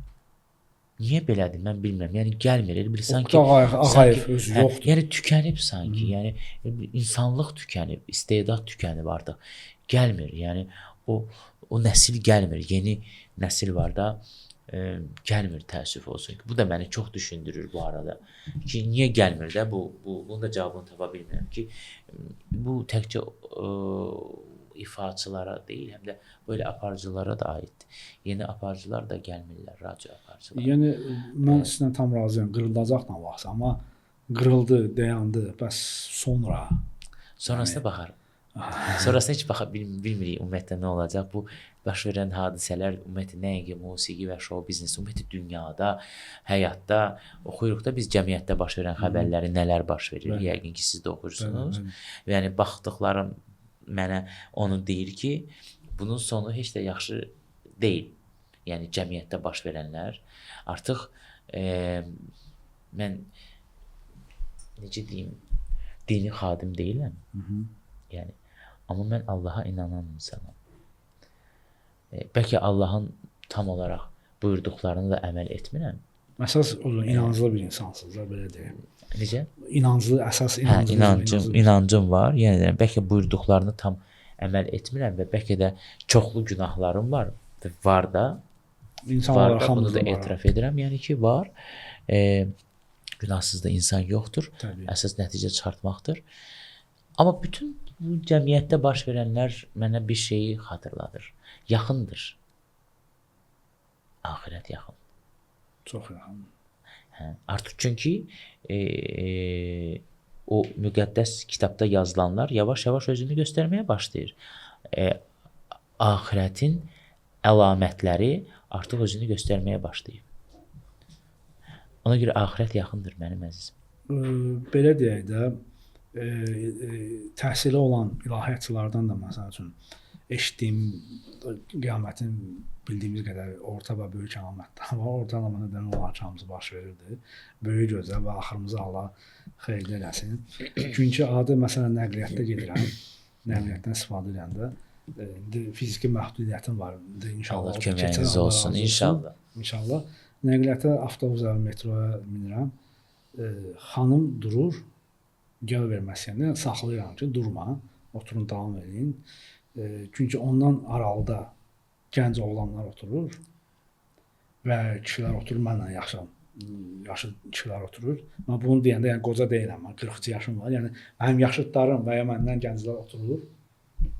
Niyə belədir mən bilmirəm. Yəni gəlmir. Elə bil sanki Ağayev özü yoxdur. Yəni tükənib sanki. Yəni insanlıq tükənib, istedad tükənib artıq. Gəlmir. Yəni o nəsil gəlmir. Yeni nəsil var da gəlmir, təəssüf olsun ki. Bu da məni çox düşündürür bu arada. Ki niyə gəlmir də bunun da cavabını tapa bilmirəm ki, bu təkcə ifaçılara deyil, həm də belə aparıcılara da aiddir. Yeni aparıcılar da gəlmirlər, radio aparıcılar. Yəni mən sizlə tam razıyam. Qırıldacaqla vaxtsa, amma qırıldı, dayandı. Bəs sonrasına baxarıq. Sonrasına heç baxa bilmirik ümumiyyətlə nə olacaq. Bu baş verən hadisələr ümumiyyətlə nəinki musiqi və şou biznesi, ümumiyyətlə dünyada, həyatda oxuyuruq da biz cəmiyyətdə baş verən xəbərləri, nələr baş verir. Yəqin ki siz də oxuyursunuz. Yəni baxdıqlarım mənə onu deyir ki, bunun sonu heç də yaxşı deyil. Yəni cəmiyyətdə baş verənlər artıq mən necə deyim, dini xadim deyiləm. Yəni amma mən Allaha inanan insanam. Bəlkə Allahın tam olaraq buyurduqlarını da əməl etmirəm. Əsas inanclı bir insansınız da, belə deyim. Necə? İnanclı, əsas inanclı. İnancım var. Yəni bəlkə buyurduqlarını tam əməl etmirəm və bəlkə də çoxlu günahlarım var və var da. Var da, bunu da etiraf edirəm. Yəni ki, var. Günahsız da insan yoxdur. Təbii. Əsas nəticə çıxartmaqdır. Amma bütün bu cəmiyyətdə baş verənlər mənə bir şeyi xatırladır. Yaxındır. Axirət yaxın. Çox yaxın. Artıq çünki o müqəddəs kitabda yazılanlar yavaş-yavaş özünü göstərməyə başlayır. Axirətin əlamətləri artıq özünü göstərməyə başlayır. Ona görə axirət yaxındır mənim əzizim. Belə deyək də, təhsili olan ilahiyyatçılardan da məsəl üçün eşitdiyim qiyamətin bildiyimiz qədər orta və böyük əlamətlər var. Ortalama nədən olaraq hamısı baş verirdi. Böyük gözəl və axırımızı Allah xeyirli eləsin. Çünki adi məsələn nəqliyyatda gedirəm. Nəqliyyatdan istifadə edəndə fiziki məhdudiyyətim var. İnşallah Allah köməyiniz olsun, inşallah. İnşallah. Nəqliyyatda avtobusa, metroya minirəm. Xanım durur. Gəl verməsiyəndə saxlayıram ki, durma, oturun, davam edin. Çünki ondan aralıda gənc oğlanlar oturur və kişilər oturur, mənlə yaşlı kişilər oturur. Mən bunu deyəndə, yəni qoca deyiləm, 42 yaşım var. Yəni mənim yaşıdlarım və ya məndən gənclər oturur.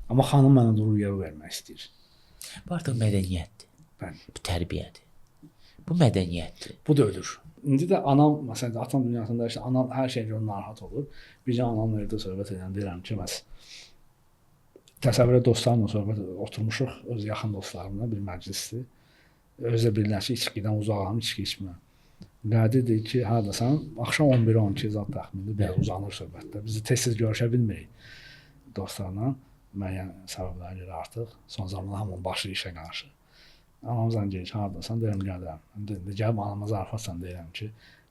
Amma xanım mənə durur, yer vermək istəyir. Bu artıq mədəniyyətdir. Bu tərbiyədir. Bu mədəniyyətdir. Bu da ölür. İndi də anam, məsələn, atam dünyasında işte anam hər şeyə görə narahat olur. Bircə anamla evdə söhbət edən deyirəm ki, bəs təsəvvür et, dostlarımla söhbət oturmuşuq, öz yaxın dostlarımla bir məclisdir. Özü də bilirlər ki, içkidən uzaqam, içki içmirəm. Qədi deyir ki, haradasan? Axşam 11-12 zat təxminində belə uzanır söhbətdə. Biz tez-tez görüşə bilmirik dostlarla. Müəyyən səbəblərə görə artıq son zamanlarda hamının başı işə qarşı. Anamızdan deyir ki, haradasan? Deyirəm, gəlirəm. Gəlib anama zarafatsan deyirəm ki,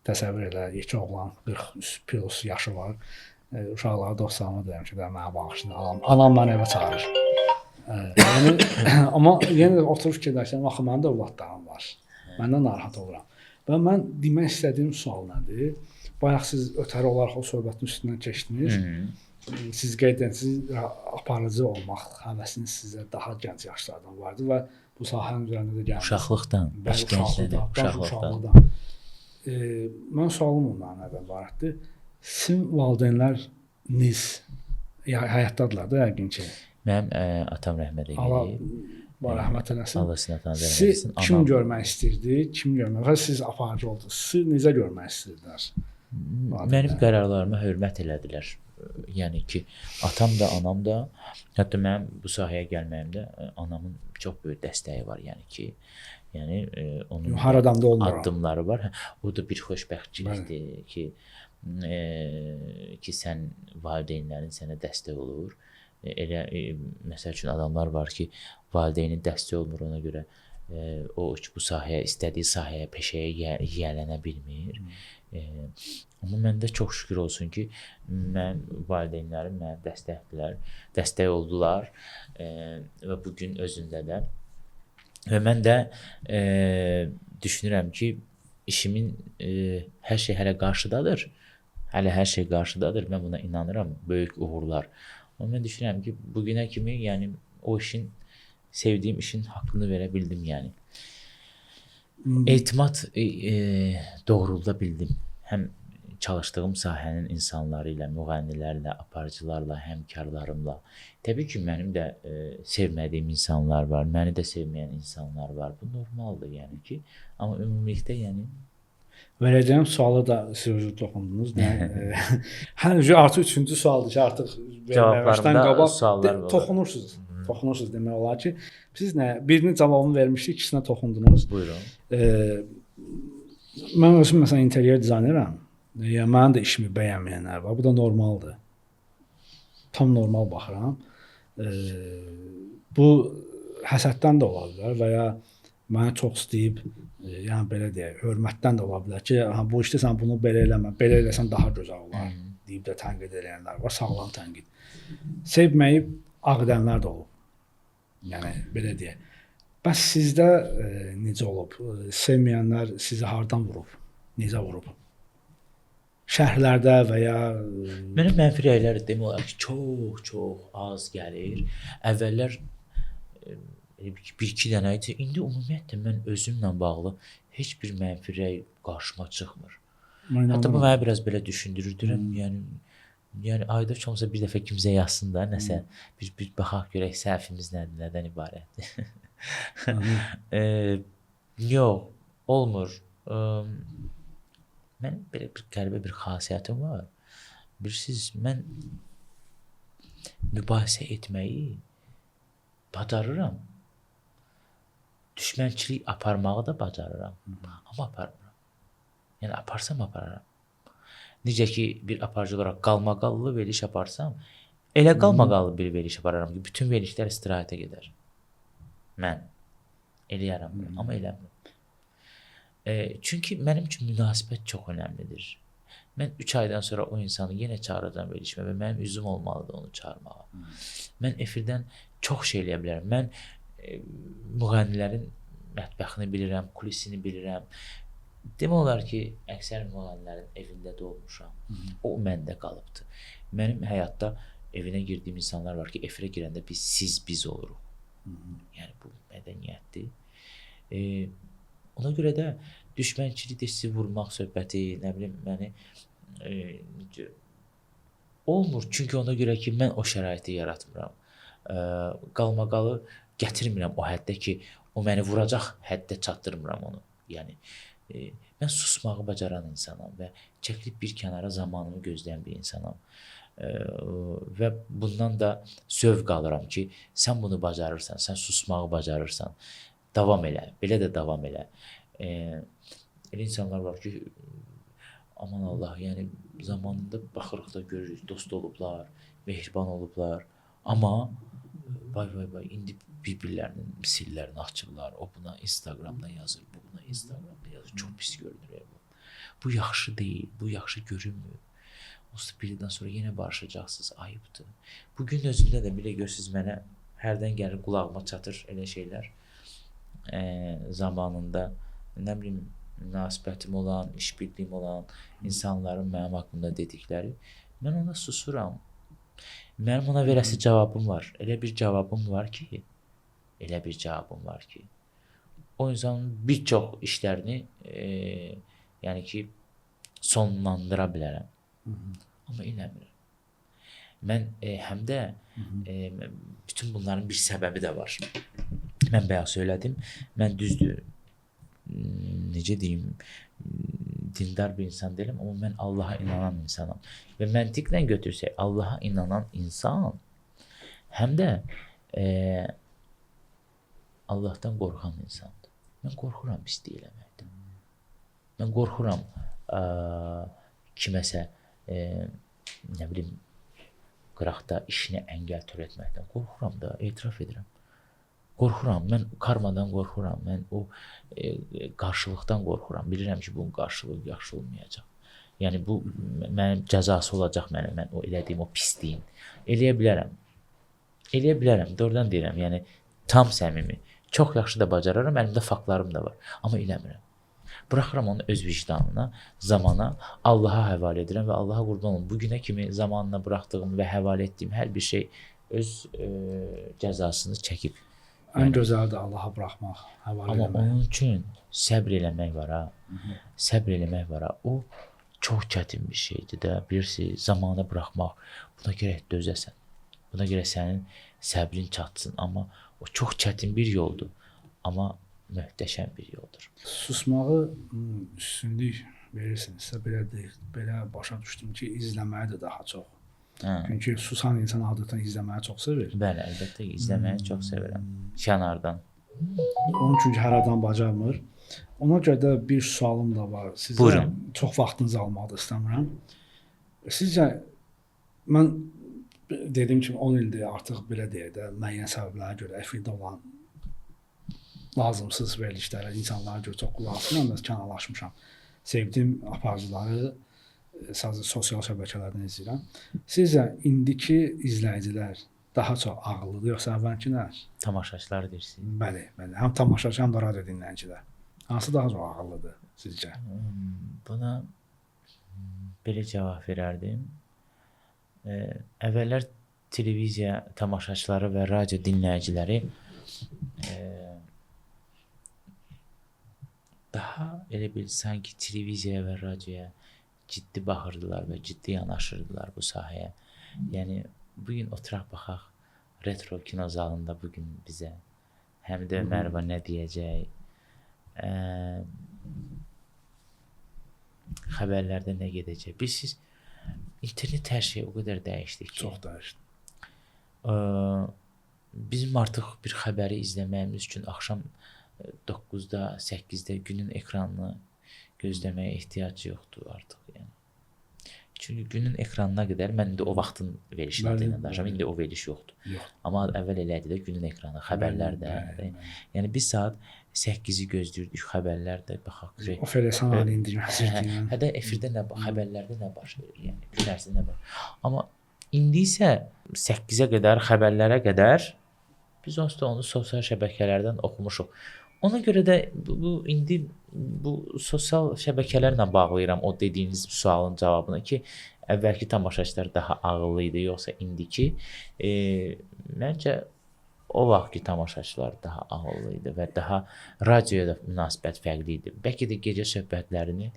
təsəvvür elə, iki oğlan 40 plus yaşı var. Uşaqlara, dostlarıma deyirəm ki, mənə bağışlayın. Anam məni evə çağırır. Yəni, amma yenə də oturub fikirləşirəm, axı mənim də övladlarım var. Məndən narahat oluram. Və mən demək istədiyim sual nədir? Bayaq siz ötəri olaraq o söhbətin üstündən keçdiniz. Siz qeyd edirsiniz, aparıcı olmaq həvəsiniz sizə daha gənc yaşlardan vardı və bu sahənin üzərində də gəlmişsiniz. Uşaqlıqdan, uşaqlıqdan. Mən sualım ondan ibarətdir. Sizin valideynləriniz həyatdadırlar da yəqin ki. Mənim atam rəhmət eyləyib. Allah rəhmət eləsin. Allah sinatını versin. Siz kim görmək istirdi? Kim görmək? Və siz aparıcı oldunuz. Siz necə görmək istirdiniz? Mənim qərarlarıma hörmət elədilər. Yəni ki, atam da, anam da, hətta mənim bu sahəyə gəlməyimdə anamın çox böyük dəstəyi var, yəni ki, onun addımları var. O da bir xoşbəxtçilikdir ki, sən valideynlərin sənə dəstək olur. Elə məsəl üçün adamlar var ki, valideynin dəstək olmur, ona görə o bu sahəyə, istədiyi sahəyə, peşəyə yiyələnə bilmir. Amma məndə çox şükür olsun ki, mənim valideynlərim mənə dəstək oldular və bugün özündə də. Və mən də düşünürəm ki, işimin hər şey hələ qarşıdadır. Hələ hər şey qarşıdadır. Mən buna inanıram. Böyük uğurlar. Amma mən düşünürəm ki, bugünə kimi, yəni o işin, sevdiyim işin haqqını verə bildim, yəni. etimad doğrulda bildim. Həm çalışdığım sahənin insanları ilə, müğənnilərlə, aparıcılarla, həmkarlarımla. Təbii ki, mənim də sevmədiyim insanlar var, məni də sevməyən insanlar var. Bu normaldır, yəni ki. Amma ümumilikdə, yəni Verəcəyim suala da siz toxundunuz. Hə, artıq üçüncü sualdır ki, artıq cavablarımda suallar olur. Toxunursunuz. Toxunursunuz demək olar ki, siz nə birinin cavabını vermişdik, ikisinə toxundunuz. Buyurun. Mən özüm məsələn interyer dizayneram. Yəni mənim də işimi bəyənməyənlər var. Bu da normaldır. Tam normal baxıram. Bu həsəddən də ola bilər və ya mənə çox istəyib, yəni belə deyək, hörmətdən də ola bilər ki, bu işdə sən bunu belə eləmə, belə eləsən daha gözəl olar deyib də tənqid edənlər var, sağlam tənqid. Sevməyib ağdənlər də olub. Yəni belə deyək. Bəs sizdə necə olub? Sevməyənlər sizi hardan vurub? Necə vurub? Şərhlərdə və ya Mənim mənfi rəylər demək olar ki, çox az gəlir. Əvvəllər bir-iki dənə idi. İndi ümumiyyətlə mən özümlə bağlı heç bir mənfi rəy qarşıma çıxmır. Hətta bu mənə biraz belə düşündürür. Yəni ayda heç olmasa bir dəfə kimsə yazsın da nəsə bir baxaq görək səhvimiz nədən ibarətdir. Yox, olmur. Mənim belə bir qəribə bir xasiyyətim var. Bilirsiniz, mən mübahisə etməyi bacarıram. Düşmənçilik aparmağı da bacarıram. Amma aparmıram. Yəni aparsam apararam. Necə ki bir aparıcı olaraq qalmaqallı veriliş aparsam, elə qalmaqallı bir veriliş apararam ki, bütün verilişlər istirahətə gedər. Mən eləyərəm bunu, amma eləmirəm. Çünki mənim üçün münasibət çox önəmlidir. Mən 3 aydan sonra o insanı yenə çağıracağam verilişmə və mənim üzüm olmalıdır onu çağırmağa. Mən efirdən çox şey eləyə bilərəm. Mən müğənnilərin mətbəxini bilirəm, kulisini bilirəm. Demək olar ki, əksər müğənnilərin evində də olmuşam. O məndə qalıbdır. Mənim həyatda evinə girdiyim insanlar var ki, efirə girəndə biz oluruq. Yəni bu mədəniyyətdir. Ona görə də düşmənçilikdə sizi vurmaq söhbəti, nə bilim, məni olmur. Çünki ona görə ki, mən o şəraiti yaratmıram. Qalmaqalı gətirmirəm o həddə ki, o məni vuracaq həddə çatdırmıram onu. Yəni, mən susmağı bacaran insanam və çəkilib bir kənara zamanımı gözləyən bir insanam. Və bundan da zövq alıram ki, sən bunu bacarırsan, sən susmağı bacarırsan. Davam elə, belə də davam elə. Elə insanlar var ki, aman Allah, yəni zamanında baxırıq da görürük, dost olublar, mehriban olublar. Amma vay, indi bir-birlərinin misillərini açırlar. O buna Instagramda yazır, bu buna Instagramda yazır. Çox pis görünür bu. Bu yaxşı deyil, bu yaxşı görünmür. Onsuz bir ildən sonra yenə barışacaqsınız, ayıbdır. Bugün özündə də belə görürsünüz mənə hərdən gəlir qulağıma çatır elə şeylər. Zamanında nə bilim münasibətim olan, işbirliyim olan insanların mənim haqqımda dedikləri, mən ona susuram. Mənim ona verəsi cavabım var. Elə bir cavabım var ki, o insanın bir çox işlərini yəni ki sonlandıra bilərəm. Amma eləmirəm. Mən həm də bütün bunların bir səbəbi də var. Mən bayaq söylədim. Mən düzdür, necə deyim, dindar bir insan deyiləm, amma mən Allaha inanan insanam. Və məntiqlə götürsək, Allaha inanan insan həm də Allahdan qorxan insandır. Mən qorxuram pislik eləməkdən. Mən qorxuram kiməsə, nə bilim, qıraqda işini əngəl törətməkdən. Qorxuram da, etiraf edirəm. Qorxuram, mən karmadan qorxuram, mən o qarşılıqdan qorxuram. Bilirəm ki, bunun qarşılığı yaxşı olmayacaq. Yəni, bu mənim cəzası olacaq mən o elədiyim o pisliyin. Eləyə bilərəm, doğrudan deyirəm, yəni tam səmimi. Çox yaxşı da bacararam, əlimdə faktlarım da var, amma eləmirəm. Buraxıram onu öz vicdanına, zamana, Allaha həvalə edirəm və Allaha qurban olum. Bugünə kimi zamanına buraxdığım və həvalə etdiyim hər bir şey öz cəzasını çəkib. ən gözəldir Allaha buraxmaq, həvalə Amma eləmək. onun üçün səbr eləmək var ha. Səbr eləmək var ha. O çox çətin bir şeydir də. Bilirsiniz, zamana buraxmaq. Buna gərək dözəsən. Buna gərək sənin səbrin çatsın. Amma o çox çətin bir yoldur. Amma möhtəşəm bir yoldur. Susmağı üstünlük verirsinizsə belə başa düşdüm ki, izləməyi də daha çox. Çünki susan insan adətən izləməyi çox sevir. Bəli, əlbəttə izləməyi çox sevirəm. Kənardan. Onun çünki hər adam bacarmır. Ona görə də bir sualım da var. Sizə Buyurun. Çox vaxtınızı almaq da istəmirəm. Sizcə mən dediyim kimi 10 ildir artıq belə deyək də müəyyən səbəblərə görə efirdə olan lazımsız verilişlərə insanlara görə çox qulaq asıram və kənarlaşmışam. Sevdiyim aparıcıları sadəcə sosial şəbəkələrdən izləyirəm. Sizcə indiki izləyicilər daha çox ağıllıdır yoxsa əvvəlkilər? Tamaşaçılar deyirsiniz. Bəli. Həm tamaşaçı, həm də radio dinləyicilər. Hansı daha çox ağıllıdır sizcə? Buna belə cavab verərdim. Əvvəllər televiziya tamaşaçıları və radio dinləyiciləri daha elə bil sanki televiziyaya və radioya ciddi baxırdılar və ciddi yanaşırdılar bu sahəyə. Yəni bugün oturaq baxaq retro kino zalında bugün bizə Həmidə Ömərova nə deyəcək? Xəbərlərdə nə gedəcək? Bilirsiniz, internet hər şey o qədər dəyişdi ki. Çox dəyişdi. Bizim artıq bir xəbəri izləməyimiz üçün axşam 9-da, 8-də günün ekranını gözləməyə ehtiyac yoxdur artıq, yəni. Çünki günün ekranına qədər mən indi o vaxtın verilişini danışıram. İndi o veriliş yoxdur. Amma əvvəl elə idi də günün ekranı, xəbərlərdə. Yəni biz saat 8-i gözləyirdik, xəbərlərdə baxaq görək. O Felesan ali indirməsidir. Hətta efirdə nə xəbərlərdə nə baş verir, yəni gün ərzində nə baş. Amma indi isə 8-ə qədər, xəbərlərə qədər biz onu sosial şəbəkələrdən oxumuşuq. Ona görə də indi bu sosial şəbəkələrlə bağlayıram o dediyiniz sualın cavabını ki, əvvəlki tamaşaçılar daha ağıllı idi, yoxsa indiki. Məncə o vaxtki tamaşaçılar daha ağıllı idi və daha radioya da münasibət fərqli idi. Bəlkə də gecə söhbətlərini,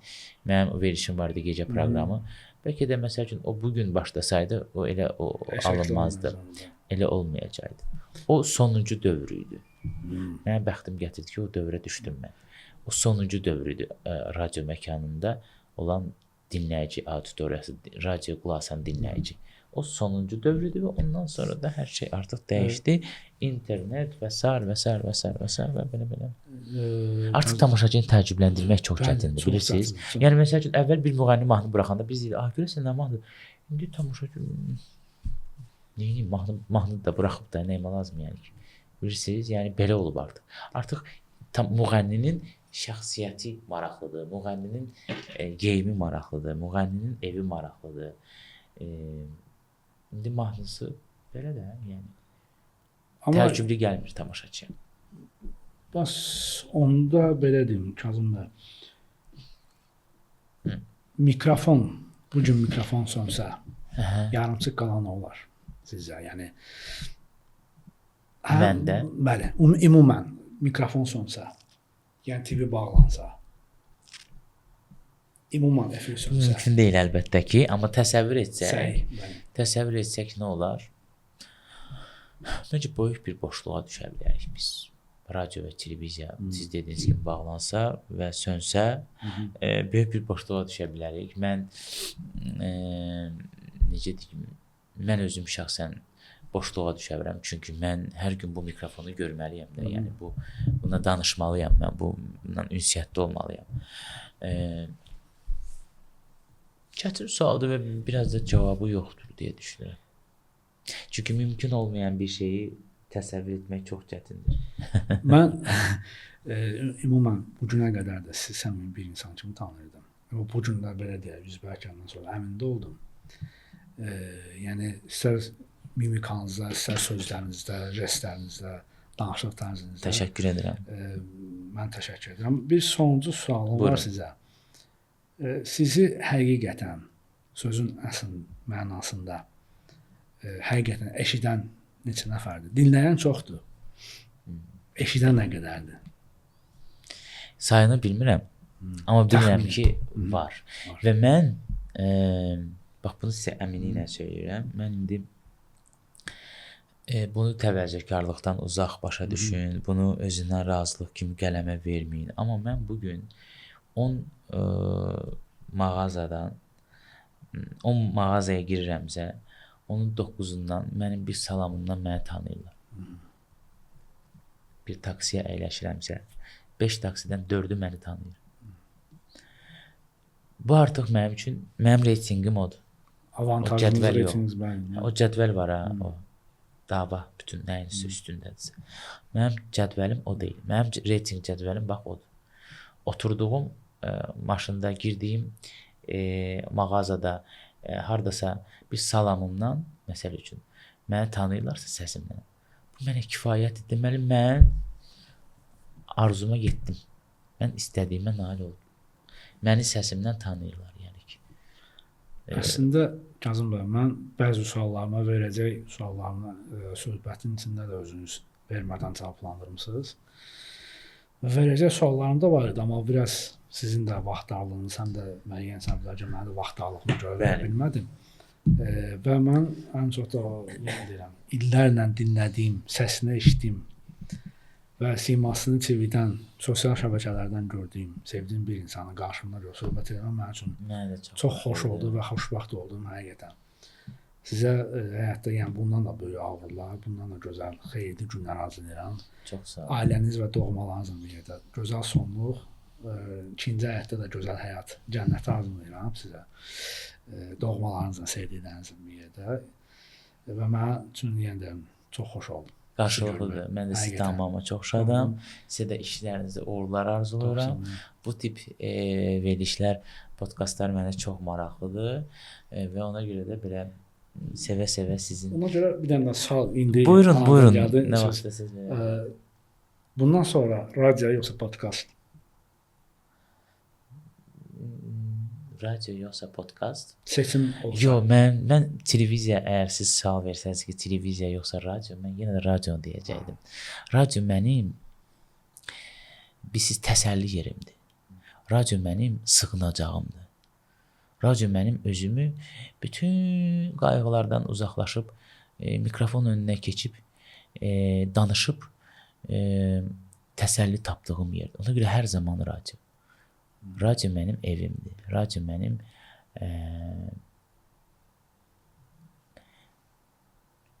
mənim verilişim vardı gecə proqramı. Bəlkə də məsəl üçün o bugün başlasaydı, o elə alınmazdı. Elə olmayacaqdı. O sonuncu dövr idi. Mənim bəxtim gətirdi ki, o dövrə düşdüm mən. O sonuncu dövr idi radio məkanında olan dinləyici auditoriyası, radio qulaq asan dinləyici. O sonuncu dövr idi və ondan sonra da hər şey artıq dəyişdi. İnternet və sair və belə. Artıq tamaşaçını təəccübləndirmək çox çətindir, bilirsiniz. Yəni məsəl üçün əvvəl bir müğənni mahnı buraxanda biz deyirik, görəsən nə mahnıdır? İndi tamaşaçı mahnı da buraxıb da nəyimə lazım yəni ki. Bilirsiniz, yəni belə olub artıq. Artıq müğənninin şəxsiyyəti maraqlıdır, müğənninin geyimi maraqlıdır, müğənninin evi maraqlıdır. İndi mahnısı belə də, yəni təəccüblü gəlmir tamaşaçıya. Bəs onda belə deyim, Kazım bəy. Mikrofon, bu gün mikrofon sönsə, yarımçıq qalan olar sizcə, yəni Məndə? Bəli, ümumən mikrofon sönsə, yəni TV bağlansa, ümumən efir sönsə. Mümkün deyil əlbəttə ki, amma təsəvvür etsək nə olar? Məncə böyük bir boşluğa düşə bilərik biz. Radio və televiziya siz dediyiniz kimi bağlansa və sönsə, böyük bir boşluğa düşə bilərik. Mən necə deyim, mən özüm şəxsən boşluğa düşərəm. Çünki mən hər gün bu mikrofonu görməliyəm də. Yəni buna danışmalıyam, mən bununla ünsiyyətdə olmalıyam. Çətin sualdır və biraz da cavabı yoxdur deyə düşünürəm. Çünki mümkün olmayan bir şeyi təsəvvür etmək çox çətindir. Mən ümumən bu günə qədər də sizi səmimi bir insan kimi tanıyırdım. Bu gün də belə deyək, üzbərkəndən sonra əmində oldum. Yəni istər mimikanızda, istər sözlərinizdə, jestlərinizdə, danışıq tərzinizdə. Təşəkkür edirəm. Mən təşəkkür edirəm. Bir sonuncu sualım var sizə. Sizi həqiqətən, sözün əsl mənasında həqiqətən eşidən neçə nəfərdir? Dinləyən çoxdur. eşidən nə qədərdir? Sayını bilmirəm. Amma bilirəm ki, var. Və mən bax bunu sizə əminliklə söyləyirəm. Mən indi bunu təvəzzökarlıqdan uzaq başa düşün. Bunu özünə razılıq kimi qələmə verməyin. Amma mən bu gün 10 mağazadan 10 mağazaya girirəmsə, onun 9-undan mənim bir salamımdan məni tanıyırlar. Bir taksiyə əyləşirəmsə, 5 taksidən 4-ü məni tanıyır. Bu artıq mənim üçün mənim reytinqim odur. Avantajınız, reytinqiniz bəli. O cədvəl var ha, o dava bütün nəyinsə üstündədirsə. Mənim cədvəlim o deyil. Mənim reytinq cədvəlim bax odur. Oturduğum maşında girdiyim mağazada hardasa bir salamımdan, məsəl üçün, məni tanıyırlarsa səsimdən. Bu mənə kifayətdir. Deməli, mən arzuma getdim. Mən istədiyimə nail oldum. Məni səsimdən tanıyırlar, yəni ki. Əslində, Kazım bəy, mən bəzi suallarıma verəcək suallarımı söhbətin içində də özünüz vermədən cavablandırmısınız. Verəcək suallarım da var idi, amma biraz sizin də vaxt darlığınız, həm də müəyyən səbəblər ki, mən də vaxt darlığımı görə bilmədim. Və mən ən çox da deyirəm, illərlə dinlədiyim, səsini eşitdiyim və simasını TV-dən, sosial şəbəkələrdən gördüyüm, sevdiyim bir insanın qarşımda görə söhbət etməm mənim üçün çox xoş oldu və xoşbəxt oldum həqiqətən. Sizə həyatda yəni bundan da böyük uğurlar, bundan da gözəl, xeyirli günlər arzulayıram. Çox sağ olun. Ailəniz və doğmalarınızla birlikdə gözəl sonluq, ikinci həyatda da gözəl həyat, cənnəti arzulayıram sizə. Doğmalarınızla, sevdiklərinizlə birlikdə və mənim üçün yenə də çox xoş oldu. Qarşılıqlıdır. Mən də sizi tanımağıma çox şadam. Sizə də işlərinizdə uğurlar arzulayıram. Bu tip verilişlər, podkastlar mənə çox maraqlıdır və ona görə də belə sevə-sevə sizin. Ona görə bir dənə sual indi. Buyurun. Nə vaxtda siz? Bundan sonra radio yoxsa podkast? Radio yoxsa podkast? Seçim olsa. Yox, mən televiziya, əgər siz sual versəniz ki, televiziya yoxsa radio, mən yenə də radio deyəcəkdim. Radio mənim təsəlli yerimdir. Radio mənim sığınacağımdır. Radio mənim özümü bütün qayğılardan uzaqlaşıb, mikrofon önünə keçib, danışıb, təsəlli tapdığım yerdir. Ona görə hər zaman radio. Radio mənim evimdir. Radio mənim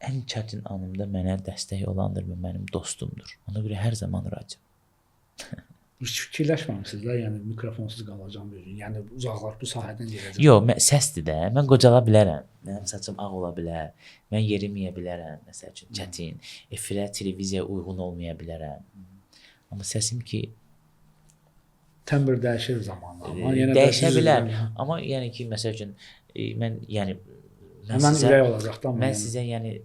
ən çətin anımda mənə dəstək olandır və mənim dostumdur. Ona görə hər zaman radio. Hiç fikirləşməmisiniz də, yəni mikrofonsuz qalacağam bir gün. Yəni uzaqlar bu sahədən gələcəm. Yox, səsdir də. Mən qocala bilərəm. Mənim saçım ağ ola bilər. Mən yeriməyə bilərəm, məsəl üçün çətin. Efirə, televiziyaya uyğun olmaya bilərəm. Amma səsim ki təmbir dəyişir zamanla. Amma yenə dəyişə bilər. Amma yəni ki, məsəl üçün mən sizə yəni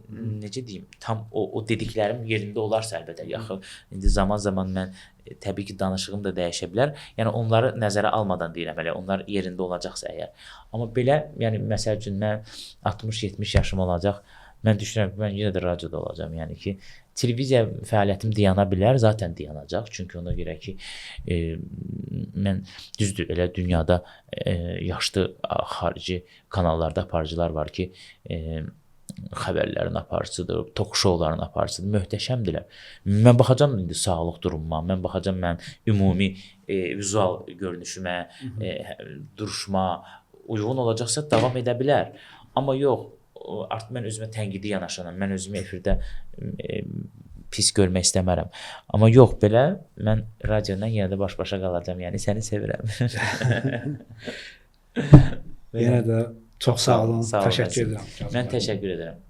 necə deyim, tam o dediklərim yerində olarsa əlbəttə yaxın. İndi zaman mən təbii ki, danışığım da dəyişə bilər. Yəni onları nəzərə almadan deyirəm elə. Onlar yerində olacaqsa əgər. Amma belə, yəni məsəl üçün mən 60-70 yaşım olacaq. Mən düşünürəm ki, mən yenə də radioda olacağam. Yəni ki, televiziya fəaliyyətim dayana bilər, zaten dayanacaq. Çünki ona görə ki, mən düzdür, elə dünyada yaşlı xarici kanallarda aparıcılar var ki, xəbərlərin aparıcıdır, tok-şovların aparıcıdır, möhtəşəmdirlər. Mən baxacam indi sağlıq durumuma, mən baxacam mən ümumi vizual görünüşümə, duruşuma uyğun olacaqsa davam edə bilər. Amma yox, artıq mən özümə tənqidi yanaşanam. Mən özümü efirdə pis görmək istəmərəm. Amma yox, belə mən radiodan yenə də baş-başa qalacağam. Yəni səni sevirəm. Yenə də çox sağ olun. Təşəkkür edirəm. Mən təşəkkür edirəm.